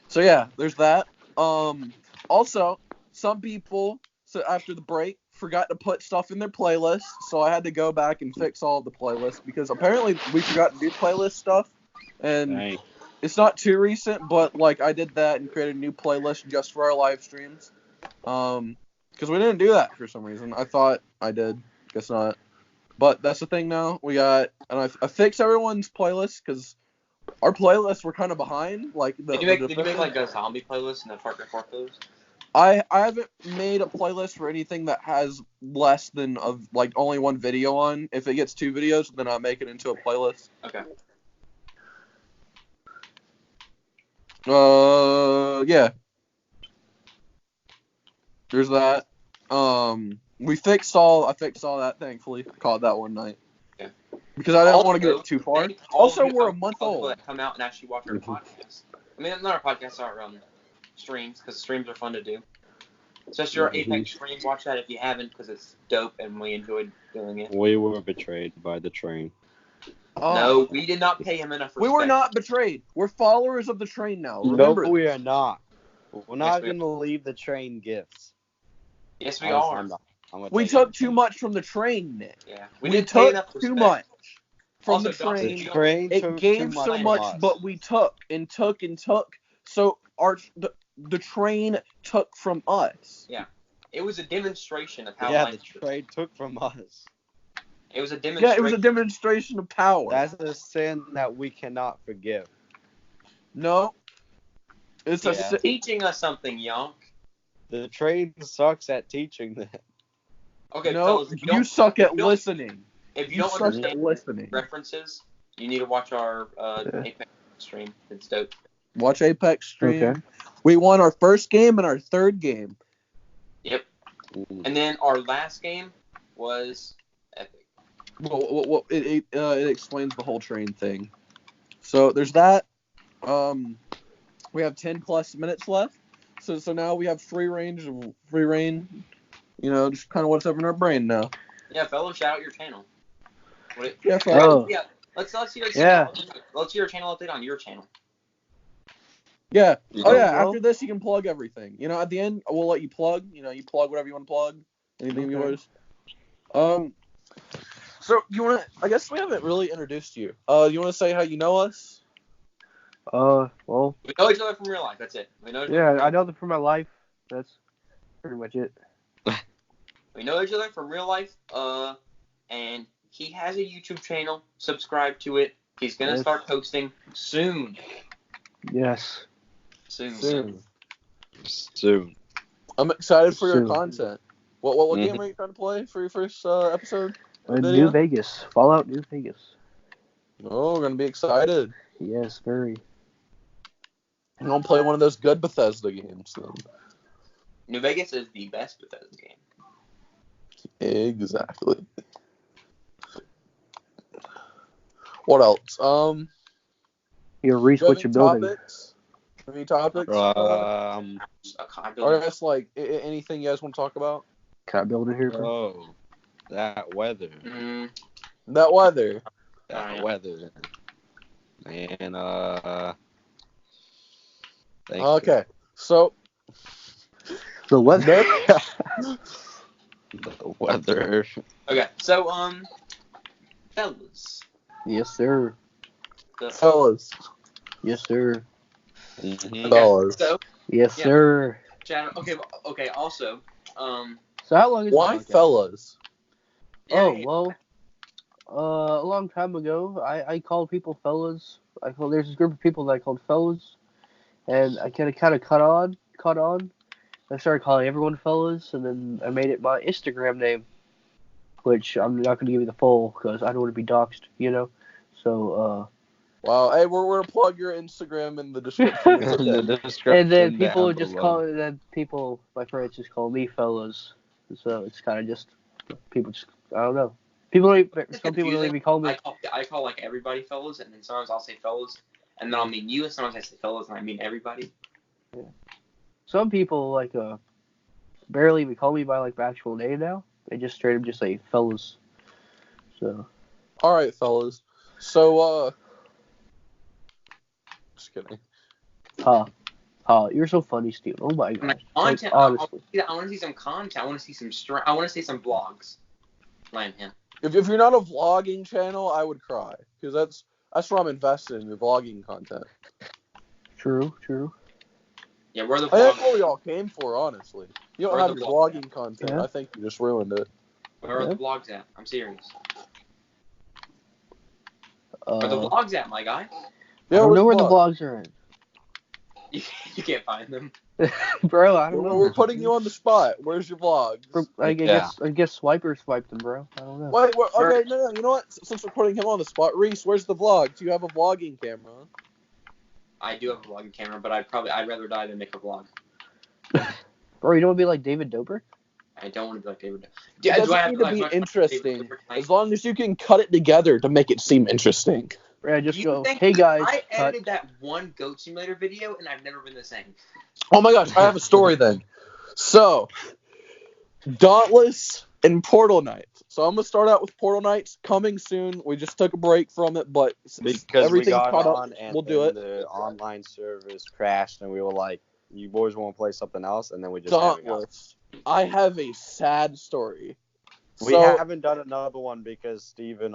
So yeah, there's that. Also, some people after the break forgot to put stuff in their playlist, so I had to go back and fix all of the playlists because apparently we forgot to do playlist stuff, and it's not too recent, but I did that and created a new playlist just for our live streams. Because we didn't do that for some reason. I thought I did. Guess not. But that's the thing now. We got, and I fixed everyone's playlist because our playlists were kind of behind. Did you make a zombie playlist and a Far Cry 4 playlist? I haven't made a playlist for anything that has less than like only one video on. If it gets 2 videos, then I make it into a playlist. Okay. Yeah. There's that. I fixed all that, thankfully. Caught that one night. Yeah. Because I didn't want to get too far. thank all Also, of you- we're a month all the people old. that come out and actually watch our podcast. I mean, not our podcast, our streams, because streams are fun to do. Especially our Apex stream. Watch that if you haven't, because it's dope and we enjoyed doing it. We were betrayed by the train. No, we did not pay him enough respect. We were not betrayed. We're followers of the train now. No, Remember, we are not. We're not we are. going to leave the train gifts. Yes, we are. I'm gonna we take took it. too much from the train, Nick. Yeah, We didn't pay took enough too respect. much from Also, the Dawson, The train. train It took gave too much so from much, us. but we took and took and took. So the train took from us. It was a demonstration of how Yeah, the life. train took from us. It was a Yeah, demonstration. it was a demonstration of power. That's a sin that we cannot forgive. No, it's Yeah. a teaching us something, Yonk. The train sucks at teaching that. Okay, no. fellas, if You suck at if you don't- listening. if you You don't suck at understand listening. references, you need to watch our Apex stream. It's dope. Watch Apex stream. Okay. We won our first game and our third game. Yep. And then our last game was epic. Well, it explains the whole train thing. So there's that. We have 10 plus minutes left. So now we have free reign. You know, just kind of what's up in our brain now. Yeah, fellas, shout out your channel. Yeah, Oh. Yeah. Let's hear Yeah. Let's hear your channel update on your channel. yeah. Oh yeah. Well- After this, you can plug everything. You know, at the end, we'll let you plug. You know, you plug whatever you want to plug. Anything of Okay. yours. So you want to? I guess we haven't really introduced you. You want to say how you know us? Well, We know each other from real life. That's it. We know. Each yeah, other I know them from my life. That's pretty much it. We know each other from real life. And he has a YouTube channel. Subscribe to it. He's gonna Yes. start posting soon. Yes. Soon. Soon. I'm excited for your Soon. content. What Mhm. game are you trying to play for your first episode? New Video? Vegas. Fallout New Vegas. Oh, we're gonna be excited. Yes, very. I'm gonna play one of those good Bethesda games then. New Vegas is the best Bethesda game. Exactly. What else? You're Reese, do you have what you're any building. topics? Any topics? A con- Or I guess like anything you guys want to talk about? Can I build it here, bro? Oh, that weather. Mm, That weather. That Alright. weather. And thank you. Okay, so The weather. The weather. okay, so fellas, Yes, sir. fellas, Yes, sir. Mhm. fellas. so Yes, Yeah. sir. Chad, okay. Also, So how long is Why the podcast? fellas? Oh, yeah, well, a long time ago, I called people fellas. There's this group of people that I called fellas, and I kind of caught on. I started calling everyone fellas, and then I made it my Instagram name, which I'm not going to give you the full because I don't want to be doxxed, you know. So, Wow. Hey, we're gonna plug your Instagram in the description. It's In the okay. description and then people down just below. my friends just call me fellas. So it's kind of just people just I don't know. Some people don't even call me. I call like everybody fellas, and then sometimes I'll say fellas, and then I'll mean you, and sometimes I say fellas, and I mean everybody. Some people barely even call me by my actual name now. They just straight up just say fellas. So All right, fellas. So just kidding. you're so funny, Steve. Oh my My gosh. content. Honestly. I want to see some content. I want to see some I want to see some vlogs. Land him. If you're not a vlogging channel, I would cry because that's where I'm invested in your vlogging content. True. Yeah, we're the I think that's vloggers. what we all came for, honestly. You don't Where have the your vlog- vlogging content. Yeah. I think you just ruined it. Where are Yeah. the vlogs at? I'm serious. Uh, Where are the vlogs at, my guy? I don't where's know where the vlog? vlogs are at. You can't find them. Bro, I don't know. We're putting you on the spot. Where's your vlogs? I guess Swiper swiped them, bro. I don't know. Wait, okay, no. You know what? Since we're putting him on the spot, Reese, where's the vlog? Do you have a vlogging camera? I do have a vlogging camera, but I'd rather die than make a vlog. Bro, you don't want to be like David Dobrik? I don't want to be like David. It doesn't need to be interesting, as long as you can cut it together to make it seem interesting. Yeah, just go, hey guys. I edited that one Goat Simulator video, and I've never been the same. Oh my gosh, I have a story then. So, Dauntless and Portal Knights. So I'm gonna start out with Portal Knights coming soon. We just took a break from it, but Because everything's we got caught on up, and we'll do it. the online service crashed, and we were like, "You boys want to play something else?" And then we just haven't got- Dauntless. I have a sad story. We So- haven't done another one because Steven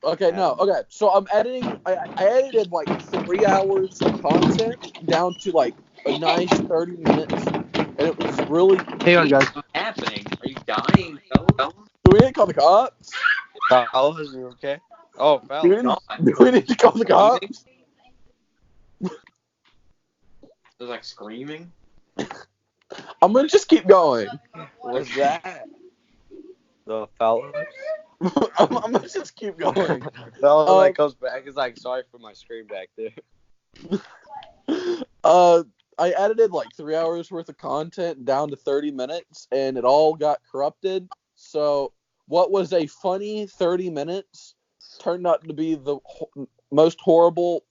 Okay, no. Okay, so I'm editing. I edited like 3 hours of content down to like a nice 30 minutes, and it was really. Hang on, guys. What's happening? Are you dying, fellas? Do we need to call the cops? fellas, you okay? Oh, Do we, fellas. do we need to call the cops? There's like screaming. I'm gonna just keep going. What's that? The fellas? I'm gonna just keep going. Fella that comes back is like, sorry for my scream back there. I edited like 3 hours worth of content down to 30 minutes, and it all got corrupted. So what was a funny 30 minutes turned out to be the most horrible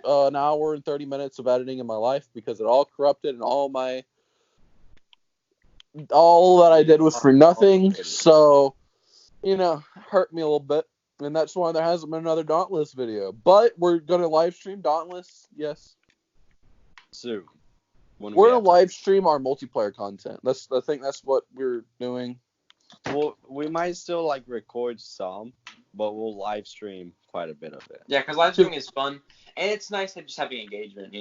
an hour and 30 minutes of editing in my life, because it all corrupted and all that I did was for nothing. So, hurt me a little bit. And that's why there hasn't been another Dauntless video. But we're going to live stream Dauntless, yes. Soon. We're going to live stream our multiplayer content. I think that's what we're doing. Well, we might still like record some, but we'll live stream quite a bit of it. Yeah, because live streaming is fun, and it's nice to just having engagement,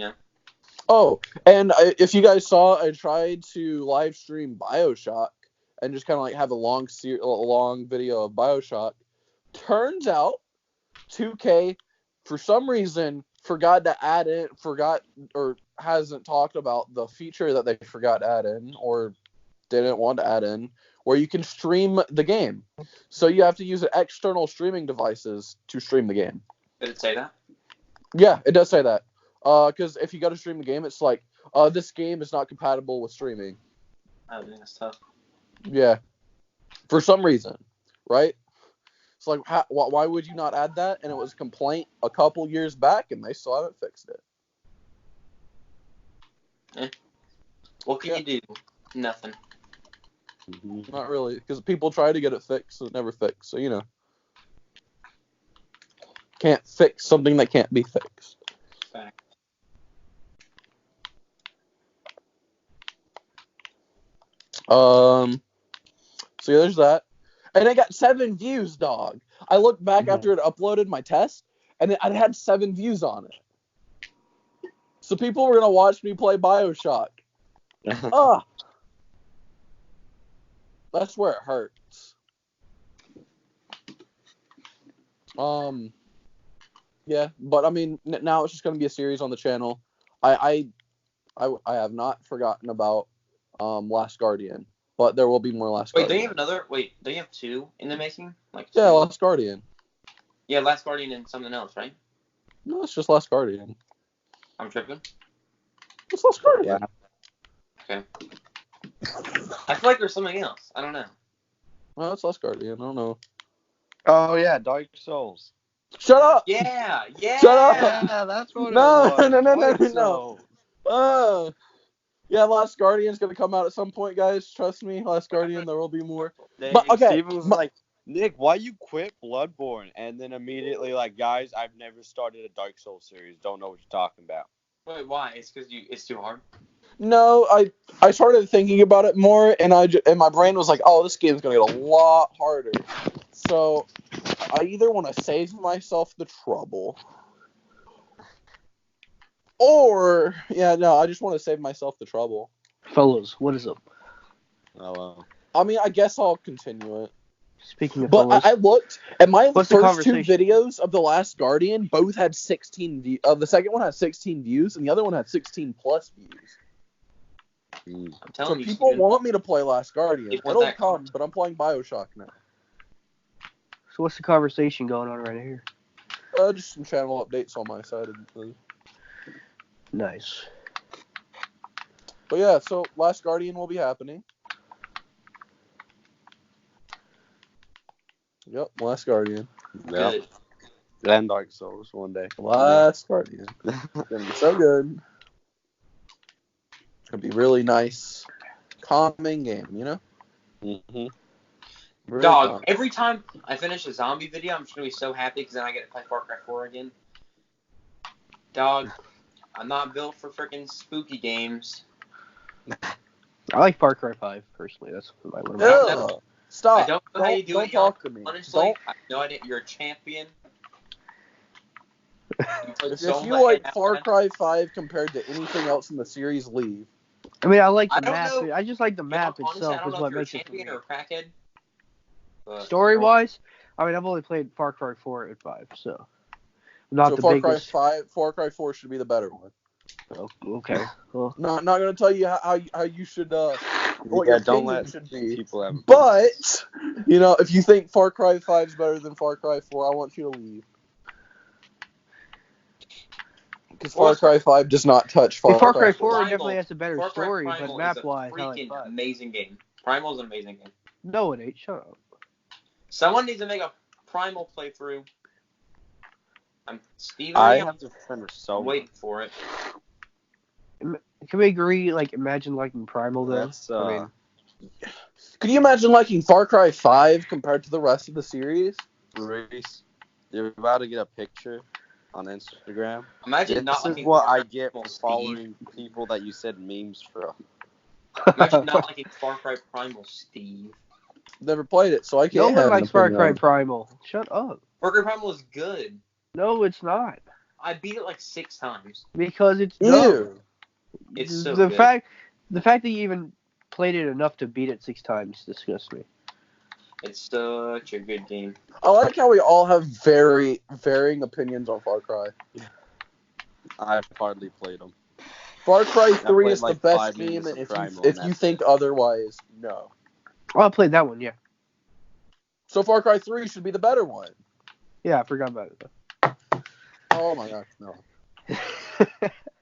Oh, and if you guys saw, I tried to live stream BioShock and just kind of like have a long video of BioShock. Turns out 2K, for some reason, hasn't talked about the feature that they forgot to add in, or didn't want to add in, where you can stream the game. So you have to use external streaming devices to stream the game. Did it say that? Yeah, it does say that. Because if you go to stream the game, it's like, this game is not compatible with streaming. I think that's tough. Yeah. For some reason, right? It's like, why would you not add that? And it was a complaint a couple years back, and they still haven't fixed it. What can you do? Nothing. Not really, because people try to get it fixed, so it never fixed. So, can't fix something that can't be fixed. Fact. So yeah, there's that. And I got 7 views, dog. I looked back after it uploaded my test, and it had 7 views on it. So people were gonna watch me play BioShock. That's where it hurts. Yeah, but I mean, now it's just gonna be a series on the channel. I have not forgotten about Last Guardian, but there will be more Last Guardian. Don't you have 2 in the making? Yeah, Last Guardian. Yeah, Last Guardian and something else, right? No, it's just Last Guardian. I'm tripping. It's Last Guardian. Yeah. Okay. I feel like there's something else. I don't know. No, it's Last Guardian. I don't know. Oh yeah, Dark Souls. Shut up! Yeah. Shut up! Yeah, that's what No, it was. no. Yeah, Last Guardian's gonna come out at some point, guys. Trust me, Last Guardian, there will be more. But, okay, Steven was like, Nick, why you quit Bloodborne? And then immediately like, guys, I've never started a Dark Souls series. Don't know what you're talking about. Wait, why? It's because it's too hard. No, I started thinking about it more, and my brain was like, oh, this game's gonna get a lot harder. So I either want to save myself the trouble, or I just want to save myself the trouble. Fellas, what is up? Oh well. I mean, I guess I'll continue it. Speaking of But fellas, I looked, and my What's the first 2 conversation? videos of The Last Guardian both had 16 views. The second one had 16 views, and the other one had 16 plus views. Mm. I'm So telling you, people Steven. want me to play Last Guardian. People want It'll that come, but I'm playing Bioshock now. So what's the conversation going on right here? Just some channel updates on my side. Nice. But yeah, so Last Guardian will be happening. Yep, Last Guardian. Yeah. Good. And Dark Souls one day. Last Guardian. It's gonna be so good. It's gonna be really nice, calming game. You know. Mm-hmm. Really Dog, calm. every time I finish a zombie video, I'm just gonna be so happy because then I get to play Far Cry 4 again. Dog, I'm not built for freaking spooky games. I like Far Cry 5 personally. That's one of my Ugh. Ugh. Stop. I don't know how you do don't it, y'all. talk to me. Honestly, Don't. I have no idea. You're a champion. You played If so you much- like Far Cry 5 compared to anything else in the series, leave. I mean, I like I the don't map. know. I just like the map Honestly, itself I don't is know what if you're a makes it for champion me. or a crackhead. But Story wise, I mean, I've only played Far Cry 4 and 5, so I'm not so the Far biggest. Far Cry 4 should be the better one. Oh, okay. Well, Not gonna tell you how you should what Yeah, your don't opinion let should be. people have. But if you think Far Cry 5 is better than Far Cry 4, I want you to leave. Because Far Cry 5 does not touch Far Far Cry Cry 4 Primal- definitely has a better Far Cry story, but Primal map is a wise, I like freaking 5. amazing game. Primal is an amazing game. No, it ain't. Shut up. Someone needs to make a Primal playthrough. Steven, I I'm have to finish so waiting for it. Can we agree? Like, imagine liking Primal though. That's I mean, Could you imagine liking Far Cry 5 compared to the rest of the series? Reese, you're about to get a picture on Instagram. Imagine This not is liking what Far I Cry get for Primal, Steve. following people that you said memes from. Imagine not liking Far Cry Primal, Steve. Never played it, so I no can't one have an likes Far opinion Cry on it. Primal. Shut up. Far Cry Primal is good. No, it's not. I beat it like 6 times. Because it's dumb. Ew. It's so the good. fact that you even played it enough to beat it 6 times disgusts me. It's such a good game. I like how we all have very varying opinions on Far Cry. I've hardly played them. Far Cry 3 played is like the best 5 game, minutes and of if you Primal, if and you that's think it. otherwise, no. Oh, I played that one, yeah. So Far Cry 3 should be the better one. Yeah, I forgot about it though. Oh my gosh, no.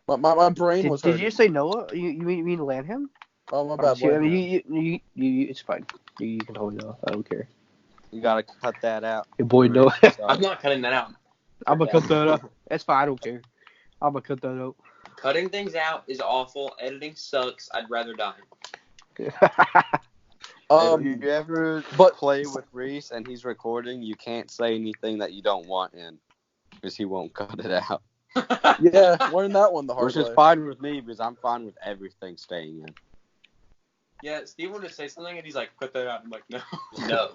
My brain was Did hurting. you say Noah? You mean Lanham? Oh, my bad. I mean, you it's fine. You can totally know. I don't care. You gotta cut that out. Your boy Noah. I'm not cutting that out. I'm gonna cut that out. That's fine. I don't care. I'm gonna cut that out. Cutting things out is awful. Editing sucks. I'd rather die. If you ever but- play with Reese and he's recording, you can't say anything that you don't want in, because he won't cut it out. Yeah, learn that one the hard Which is way. fine with me, because I'm fine with everything staying in. Yeah, Steve wanted to say something and he's like, cut that out. I'm like, no. No.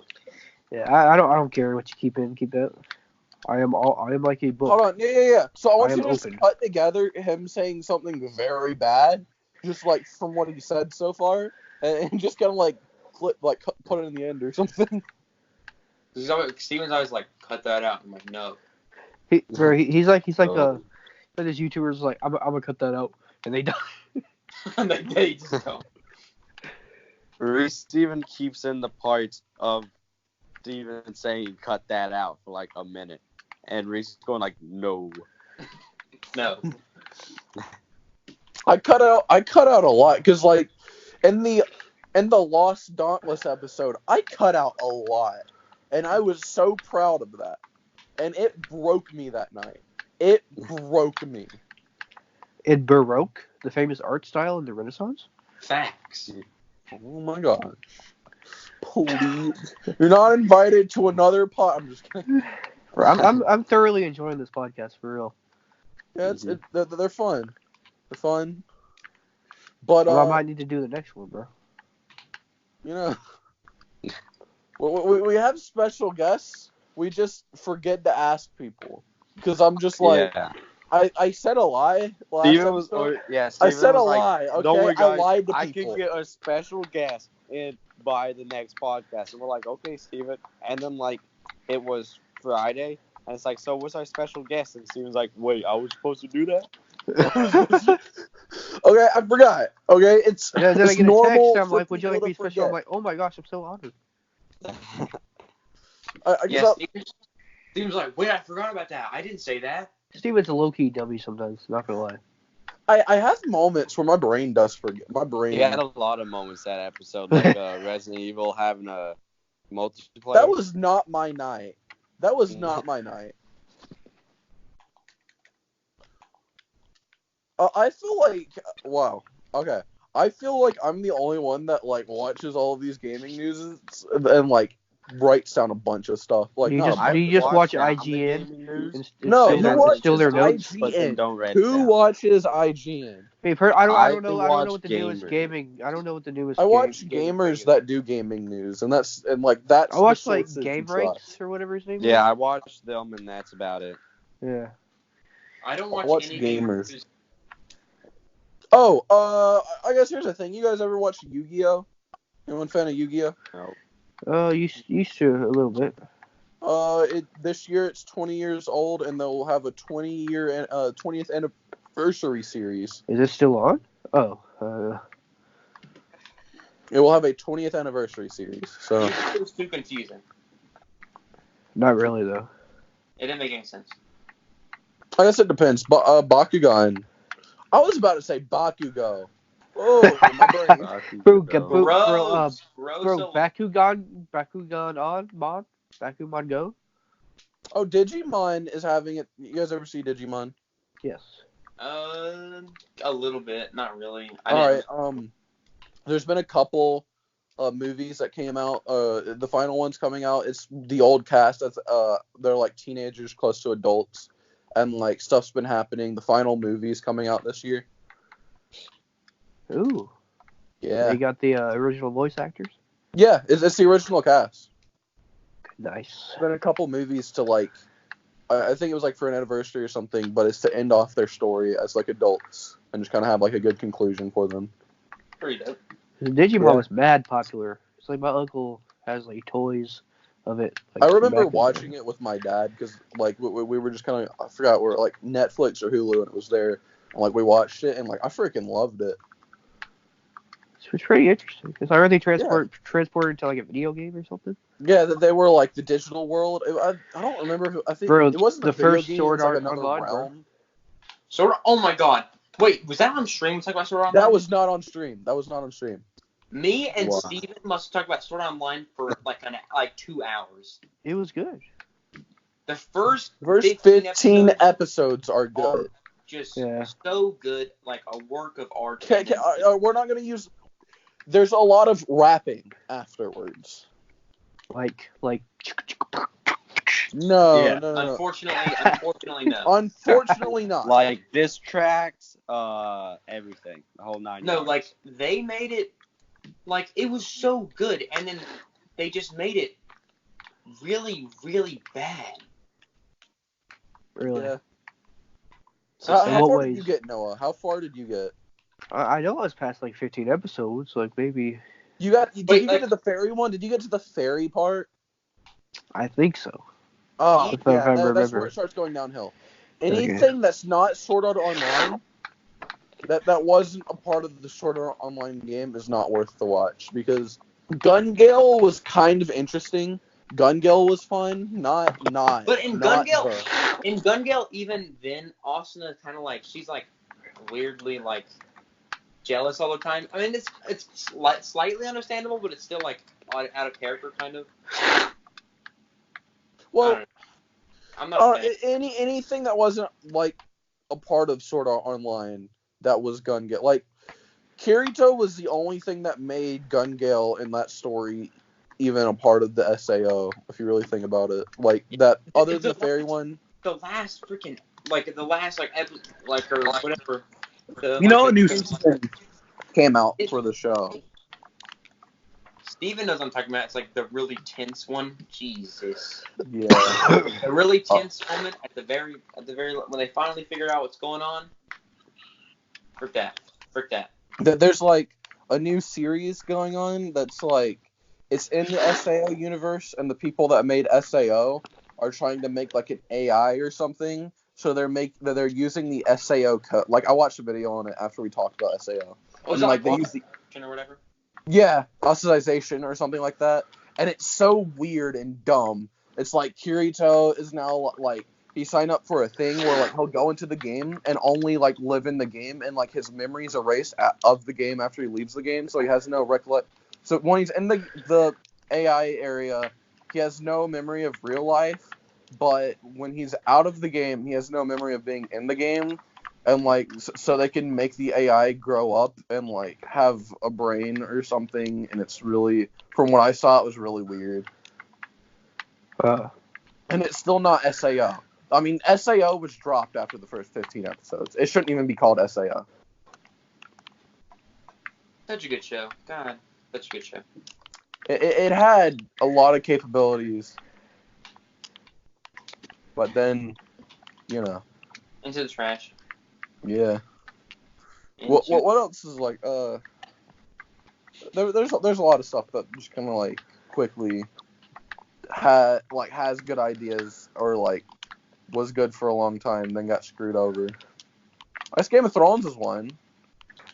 Yeah, I don't care what you keep in. Keep that. I am like a book. Hold on, yeah. So I want I you am to just open. cut together him saying something very bad, just like from what he said so far, and just kind of like put it in the end or something. Steven's always like, cut that out. I'm like, no. He's like Oh. this YouTuber's like I'm gonna cut that out, and they die. And they just don't. Reese Steven keeps in the parts of Steven saying cut that out for like a minute. And Reese is going like, no. No. I cut out a lot because like in the Lost Dauntless episode, I cut out a lot, and I was so proud of that, and it broke me that night. It broke me. In Baroque, the famous art style in the Renaissance. Facts. Oh my god. Please. You're not invited to another pod. I'm just kidding. I'm thoroughly enjoying this podcast for real. Yeah, they're fun. They're fun. But Well, I might need to do the next one, bro. you know, we have special guests. We just forget to ask people because I'm just like yeah. I said a lie last Steven was, episode. yeah, I Steven said a was like, lie. Okay, don't worry, I guys. lied to I people. can get a special guest in by the next podcast. And we're like, okay, Steven. And then, like, it was Friday. And it's like, so what's our special guest? And Steven's like, wait, I was supposed to do that? Okay, I forgot. Okay, it's And then I it's get a normal. text. I'm for like, "Would you like people me to special?" I'm forget. like, "Oh my gosh, I'm so honored." I guess Yeah, Steven's like, wait, I forgot about that. I didn't say that. Steven's a low key dummy sometimes. Not gonna lie. I have moments where my brain does forget. My brain. He had a lot of moments that episode, like Resident Evil having a multiplayer. That was not my night. That was not my night. I feel like wow. Okay, I feel like I'm the only one that like watches all of these gaming news and like writes down a bunch of stuff. Like, Do you not a just bunch. do you just watch down the IGN? gaming news. It's No, still who their, watches it's still their notes. But then IGN? don't read Who down. watches IGN? I I don't know watch what the newest gamers. gaming. I don't know what the newest. I watch gaming gamers thing that do gaming news, and that's I watch the like sources Game you trust. Ranks or whatever his name Yeah, I watched them, and that's about it. is. Yeah. I don't I watch watch any gamers. news. Oh, I guess here's the thing. You guys ever watch Yu-Gi-Oh? Anyone fan of Yu-Gi-Oh? No. Oh, used to a little bit. This year it's 20 years old, and they'll have a 20th anniversary series. Is it still on? Oh. It will have a 20th anniversary series. So It was too confusing. Not really though. It didn't make any sense. I guess it depends. Bakugan. I was about to say Bakugo. Oh, my brain. Bro, Bro, Bakugan Go? Oh, Digimon is having it. You guys ever see Digimon? Yes. a little bit, not really. All right. There's been a couple movies that came out. The final one's coming out. It's the old cast. They're like teenagers close to adults, and like stuff's been happening. The final movie's coming out this year. Ooh. Yeah. They got the original voice actors. Yeah, it's the original cast. Nice. There's been a couple movies to like. I think it was like for an anniversary or something, but it's to end off their story as like adults and just kind of have like a good conclusion for them. Pretty dope. Digimon Yeah. was mad popular. It's like my uncle has like toys of it. Like, I remember back in the watching day. it with my dad because like we were just kind of I forgot we're like Netflix or Hulu and it was there and like we watched it and like I freaking loved it. It's pretty interesting. Because I heard they transported to like a video game or something. Yeah, they were like the digital world. I don't remember who I think Bro, it wasn't the a video first game, Sword it was like Art another Online, bro. realm. Oh my god. Wait, was that on stream? Talk about Sword Art Online? That was not on stream. Me and Wow. Steven must talk about Sword Art Online for like 2 hours. It was good. The first 15 episodes are good. just Yeah. so good, like a work of art. We're not gonna use. There's a lot of rapping afterwards. Like No, Yeah. no. Unfortunately, no. Unfortunately not. Like this tracks, everything, the whole 9 No, yards. like they made it, like it was so good, and then they just made it really, really bad. really. Yeah. So How In far what did you ways? get, Noah? How far did you get? I know I was past like 15 episodes. Like maybe Did you Wait, get like- to the ferry one? Did you get to the ferry part? I think so. Oh, If I yeah, that's remember. where it starts going downhill. Okay. Anything that's not Sword Art Online, that wasn't a part of the Sword Art Online game, is not worth the watch because Gun Gale was kind of interesting. Gun Gale was fun, not. But in not Gun Gale, the- in Gun Gale, even then, Asuna kind of like she's like weirdly like jealous all the time. I mean, it's slightly understandable, but it's still like out of character kind of. well, I'm not. A fan. anything that wasn't like a part of Sword Art Online that was Gun Gale. Like Kirito was the only thing that made Gun Gale in that story even a part of the SAO. If you really think about it, like that other than the fairy one. The last freaking like or whatever. You know, a new season came out for the show. Steven knows what I'm talking about. It's like the really tense one. Jesus. Yeah. A really tense moment at the very when they finally figure out what's going on. Frick that. There's like a new series going on that's like it's in the SAO universe, and the people that made SAO are trying to make like an AI or something So they're using the SAO code. Like I watched a video on it after we talked about SAO. Was And, it like they use the or whatever? yeah, ostracization or something like that. And it's so weird and dumb. It's like Kirito is now like he signed up for a thing where like he'll go into the game and only like live in the game and like his memories erased of the game after he leaves the game, so he has no So when he's in the AI area, he has no memory of real life, but when he's out of the game, he has no memory of being in the game. And like so they can make the AI grow up and like have a brain or something, and it's really, from what I saw, it was really weird. And it's still not SAO. I mean, SAO was dropped after the first 15 episodes. It shouldn't even be called SAO. Such a good show. God, such a good show. It had a lot of capabilities, but then, you know, Into the trash. yeah. Into What else is like there's a lot of stuff that just kind of like quickly has good ideas or like was good for a long time then got screwed over. I guess Game of Thrones is one.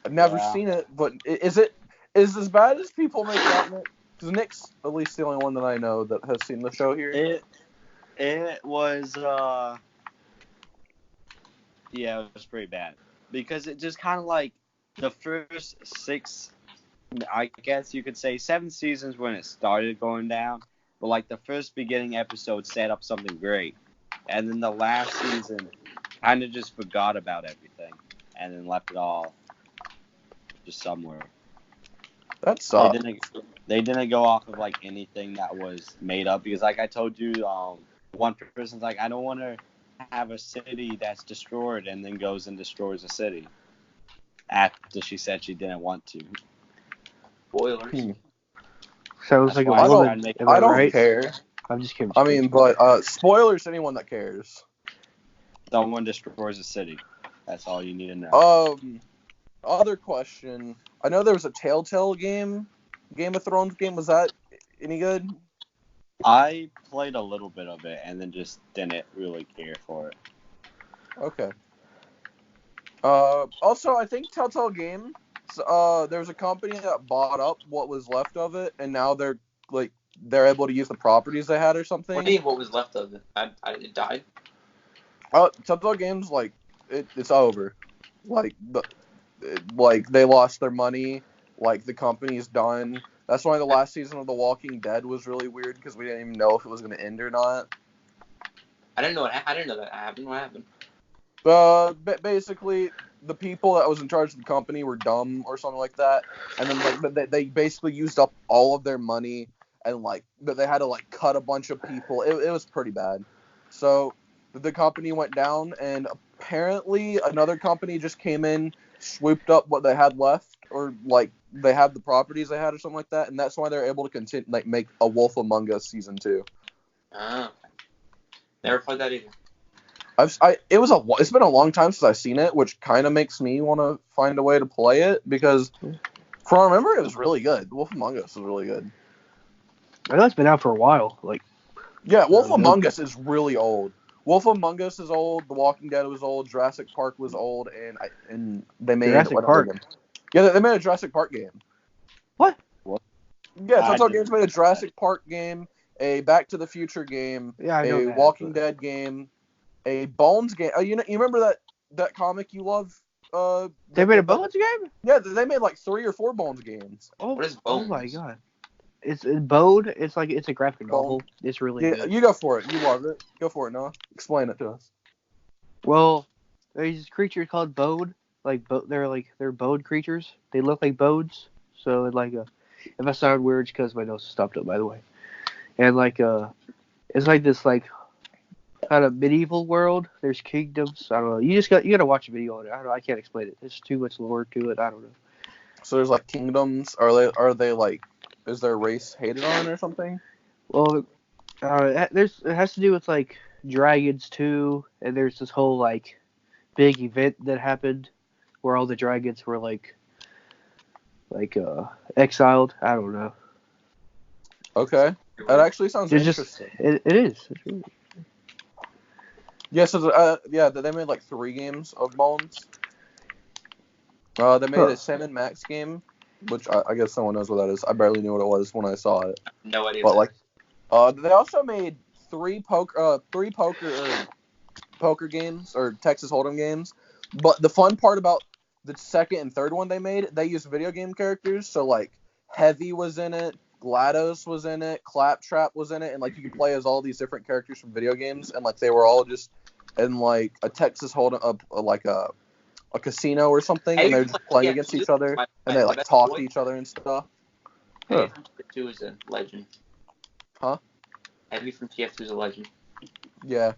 I've never seen it, but is it as bad as people make out? Because Nick's at least the only one that I know that has seen the show here. It was yeah, it was pretty bad because it just kind of like the first 6, I guess you could say 7 seasons when it started going down, but like the first beginning episode set up something great, and then the last season kind of just forgot about everything and then left it all just somewhere. That sucks. They didn't go off of like anything that was made up because like I told you, one person's like, I don't want to have a city that's destroyed and then goes and destroys a city after she said she didn't want to. Spoilers. Sounds like a why woman. I don't right? care. I'm just kidding. I mean, but spoilers to anyone that cares. Someone destroys a city. That's all you need to know. Other question. I know there was a Telltale Game of Thrones game. Was that any good? I played a little bit of it and then just didn't really care for it. Okay. Also, I think Telltale Games, there was a company that bought up what was left of it, and now they're able to use the properties they had or something. What do you mean, what was left of it? It died? Telltale Games, it's over. They lost their money. Like, the company's done. That's why the last season of The Walking Dead was really weird, because we didn't even know if it was going to end or not. I didn't know that happened. What happened? Basically, the people that was in charge of the company were dumb or something like that, and then they basically used up all of their money, and they had to cut a bunch of people. It was pretty bad. So the company went down, and apparently another company just came in, swooped up what they had left, or they had the properties they had or something like that, and that's why they're able to continue make a Wolf Among Us season 2. Oh, okay. Never played that either. It's been a long time since I've seen it, which kind of makes me want to find a way to play it, because from what I remember, it was really good. Wolf Among Us was really good. I know it's been out for a while. Yeah, Wolf Among Us is really old. Wolf Among Us is old. The Walking Dead was old. Jurassic Park was old, and they made Jurassic Park. Yeah, they made a Jurassic Park game. What? Yeah, Telltale Games made a Jurassic Park game, a Back to the Future game, a Walking Dead game, a Bones game. You remember that comic you love? They made a Bones game? Yeah, they made 3 or 4 Bones games. Oh, what is Bones? Oh my god. It's Bode. It's a graphic novel. It's really good. You go for it. You love it. Go for it, Noah. Explain it to us. Well, there's this creature called Bode. They're Bode creatures. They look like Bodes. So if I sound weird, it's because my nose is stopped up, by the way. And it's this kind of medieval world. There's kingdoms. I don't know. You gotta watch a video on it. I don't know. I can't explain it. There's too much lore to it. I don't know. So there's kingdoms. Are they is their race hated on or something? Well, it has to do with dragons too, and there's this whole big event that happened where all the dragons were exiled. I don't know. Okay, that actually sounds interesting. It is. It's really... Yeah, so they made like 3 games of Bones. They made a Sam and Max game, which I guess someone knows what that is. I barely knew what it was when I saw it. No idea. But like, they also made 3 poker games or Texas Hold'em games. But the fun part about the second and third one they made, they used video game characters. So like, Heavy was in it, GLaDOS was in it, Claptrap was in it, and like you could play as all these different characters from video games, and like they were all just in like a Texas Hold'em, like a casino or something, and they're just playing against each other, and they like talk to each other and stuff. Heavy from TF2 is a legend. Huh? Heavy from TF2 is a legend. Yeah.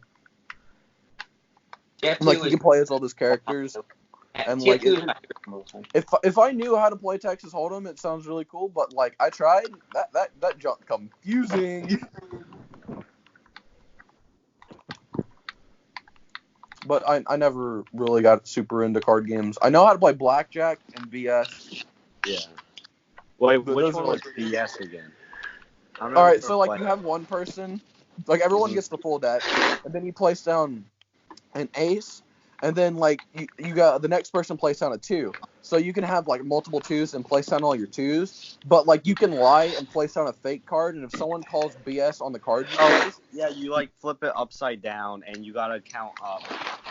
TF2 And, like you can play as all those characters, and like if I knew how to play Texas Hold'em, it sounds really cool. But like I tried, that junk confusing. But I never really got super into card games. I know how to play blackjack and BS. Yeah. Wait, But which those one are was BS again? All right, so like you have one person, like everyone gets the full deck, and then you place down an ace, and then like you got the next person place down a 2. So you can have like multiple 2s and place down all your 2s, but like you can lie and place down a fake card, and if someone calls BS on the card you place, Yeah, you like flip it upside down and you gotta count up,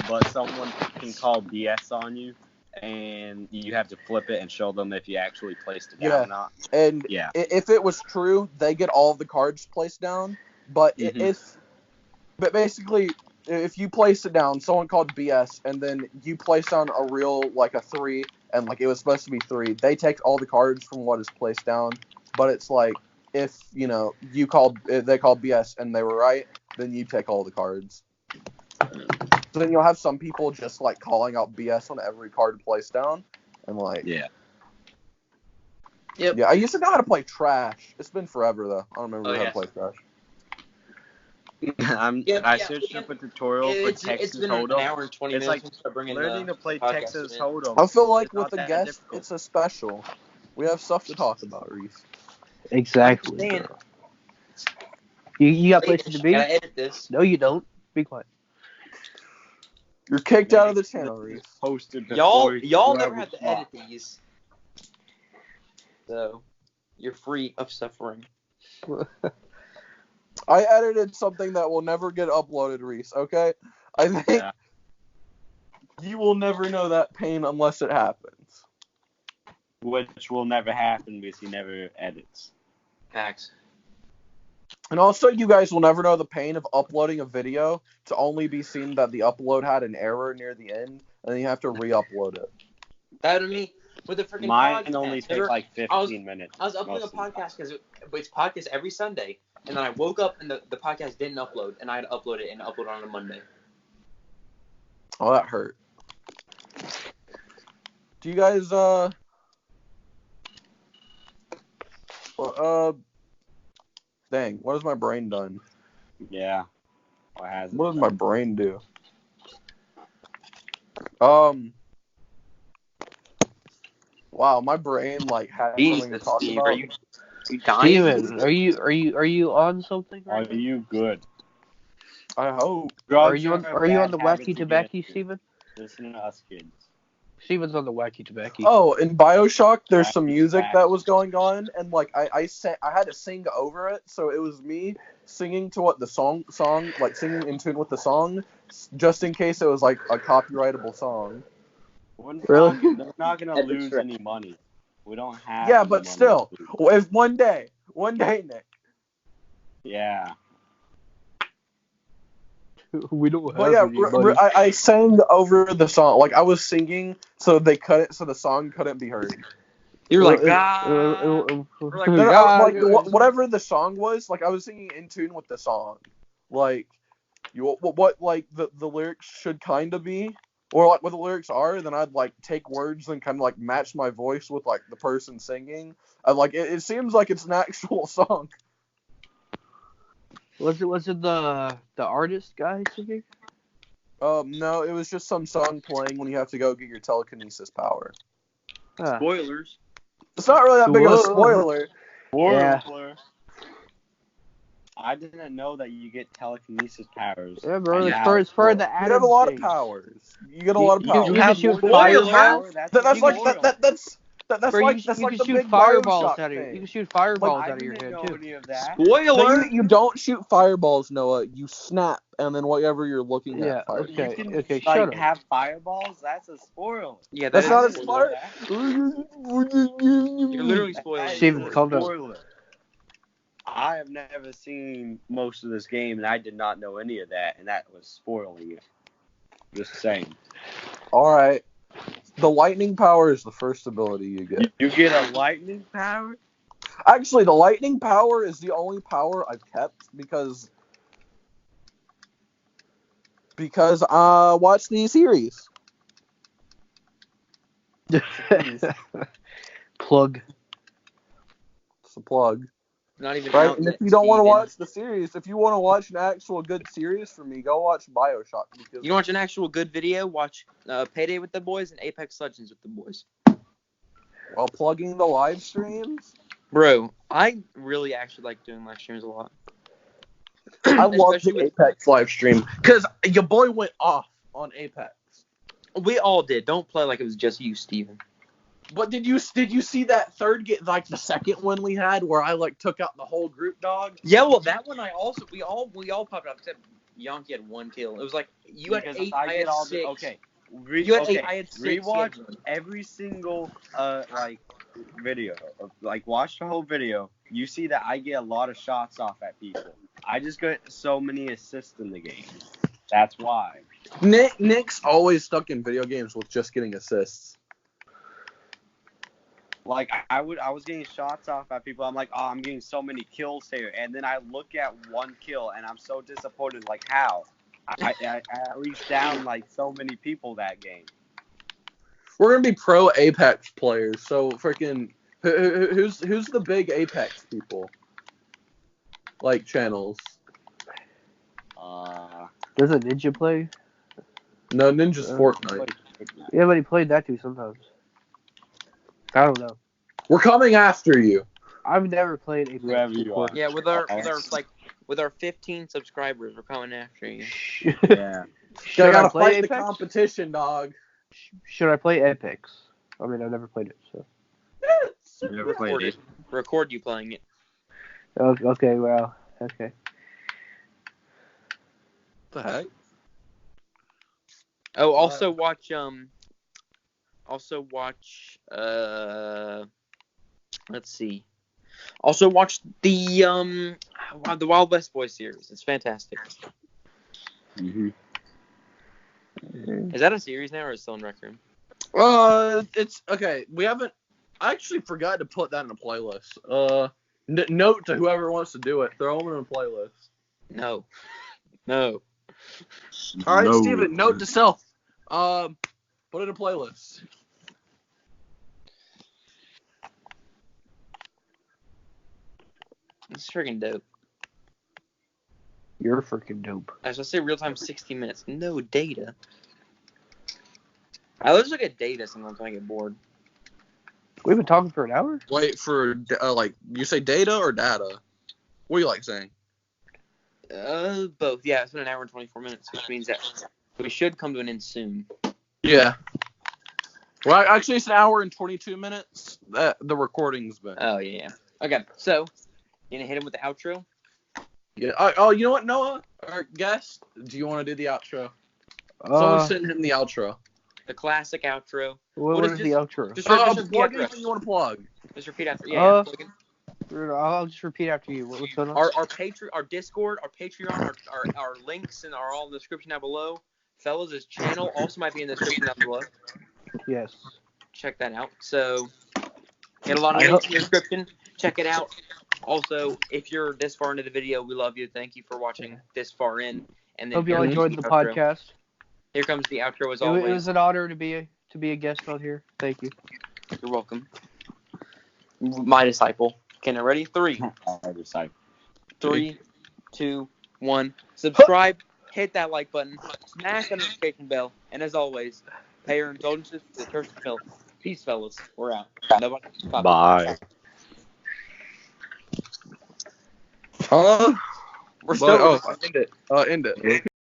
but someone can call BS on you, and you have to flip it and show them if you actually placed it down or not. And Yeah. if it was true, they get all of the cards placed down. But but basically, if you place it down, someone called BS, and then you place down a real like a 3, and like it was supposed to be 3, they take all the cards from what is placed down. But it's like if they called BS and they were right, then you take all the cards. So then you'll have some people just like calling out BS on every card placed down, and like Yeah. Yep. Yeah, I used to know how to play Trash. It's been forever though. I don't remember how to play Trash. I searched up a tutorial for Texas It's been Hold'em. an hour and 20 It's minutes. like learning to play Texas Hold'em. I feel like It's with not the that guest, difficult. it's a special. We have stuff to talk about, Reese. Exactly. Man, You got places to be? gotta edit this. No, you don't. Be quiet. You're kicked out of the channel, Reese. Posted Y'all never have to edit these. So, you're free of suffering. I edited something that will never get uploaded, Reese, okay? I think you will never know that pain unless it happens. Which will never happen because he never edits. Facts. And also, you guys will never know the pain of uploading a video to only be seen that the upload had an error near the end, and then you have to re-upload it. That to me, with the freaking Mine podcast. only takes like 15 minutes. I was uploading a podcast because it's podcast every Sunday, and then I woke up and the podcast didn't upload, and I had to upload it and upload on a Monday. Oh, that hurt. Do you guys, dang, what has my brain done? Yeah. What does my brain do? Wow, my brain like had something to talk Steve, about. are you dying? Steven, are you on something right Are now? you good? I hope. Are you on the wacky tobacco, Steven? Listen to us kids. Steven's on the wacky tobacco. Oh, in BioShock, there's some Wacky music tobacco. that was going on, and like I had to sing over it, so it was me singing to what the song like singing in tune with the song, just in case it was like a copyrightable song. Really? They're not gonna lose any money. We don't have. Yeah, any but money still, to lose. if one day, Nick. Yeah. We don't have But yeah, any money. I sang over the song. Like I was singing, so they cut it, so the song couldn't be heard. You're like, Whatever the song was, like I was singing in tune with the song. Like what like the lyrics should kind of be, or like what the lyrics are. Then I'd like take words and kind of like match my voice with like the person singing. Like it seems like it's an actual song. Was it the artist guy singing? No, it was just some song playing when you have to go get your telekinesis power. Spoilers. It's not really that big of a spoiler. Yeah. I didn't know that you get telekinesis powers. Yeah, bro. And It's for the You added get a lot of things. powers. You get a lot of You powers. can have shoot more fireballs. power. That's you like can- that's Bro, like you can the shoot big fireballs Bioshock out of your. thing. You can shoot fireballs I out of your didn't head know too. any of that. No, Spoiler. you don't shoot fireballs, Noah. You snap, and then whatever you're looking Yeah, at. Fires. okay. You can Okay, like shut up. have fireballs. That's a spoiler. Yeah, That's that not a is spoiler. spoiler. You're literally spoiling. Steven, it. calm down. Spoiler. I have never seen most of this game, and I did not know any of that, and that was spoiling it. Just saying. All right. The lightning power is the first ability you get. You get a lightning power? Actually, the lightning power is the only power I've kept because watch the series. Plug. It's a plug. Not even Right? out And yet, if you don't want to Steven. watch the series, if you want to watch an actual good series for me, go watch Bioshock. Because You want to watch an actual good video? Watch Payday with the Boys and Apex Legends with the Boys. while plugging the live streams, Bro, I really actually like doing live streams a lot. I love Especially the with- Apex live stream because your boy went off on Apex. We all did. Don't play like it was just you, Steven. But did you see that third get like the second one we had where I like took out the whole group, dog? Yeah, well, that one we all popped up except Yonki had 1 kill. It was like you had Because 8, I had 6. okay. You had 8, I had 6. Rewatch you had 1. every single like video. Like watch the whole video. You see that I get a lot of shots off at people. I just get so many assists in the game. That's why. Nick's always stuck in video games with just getting assists. Like I was getting shots off at people. I'm like, oh, I'm getting so many kills here, and then I look at 1 kill, and I'm so disappointed. Like how? I at least down like so many people that game. We're gonna be pro Apex players, so freaking who's the big Apex people? Like channels. Does a ninja play? No, Ninja's Fortnite. Yeah, but he played that too sometimes. I don't know. We're coming after you. I've never played Apex Whoever you before. are. Yeah, with our 15 subscribers, we're coming after you. Yeah. Should I gotta play fight the Apex? competition, dog. Should I play Apex? I mean, I've never played it, so. You never played it. Record you playing it. Okay, well, okay. What the heck? Oh, also watch let's see. Also watch the Wild West Boys series. It's fantastic. Mm-hmm. Is that a series now or is it still in Rec Room? It's okay. We haven't. I actually forgot to put that in a playlist. Note to whoever wants to do it. Throw them in a playlist. No. All right, Steven. Note to self. Put it in a playlist. It's freaking dope. You're freaking dope. I was gonna say real time 60 minutes. No data. I always look at data sometimes when I get bored. We've been talking for an hour? Wait for like you say data or data? What do you like saying? Both. Yeah, it's been an hour and 24 minutes, which means that we should come to an end soon. Yeah. Well, actually, it's an hour and 22 minutes. The recording's been. Oh yeah. Okay, so you gonna hit him with the outro? Yeah. Oh, you know what, Noah? Our guest, do you want to do the outro? Someone send him the outro. The classic outro. What What is is the outro? Just Plug repeat in after us. what you want to plug. Just repeat after. Yeah. Plug in. I'll just repeat after you. What's going on? Our Discord, our Patreon, our links and are all in the description down below. Fellas' channel also might be in the description down below. Yes. Check that out. So get a lot of links in the description. Check it out. Also, if you're this far into the video, we love you. Thank you for watching this far in. And then Hope you all here comes enjoyed the outro. podcast. Here comes the outro as It always. was an honor to be a guest on here. Thank you. You're welcome. My disciple. Okay, now ready? 3, 2, 1. Subscribe, hit that like button, smash the notification bell, and as always, pay your indulgences to the Church of Milk. Peace, fellas. We're out. Nobody. Bye. Huh? We're But- still. End it. End it.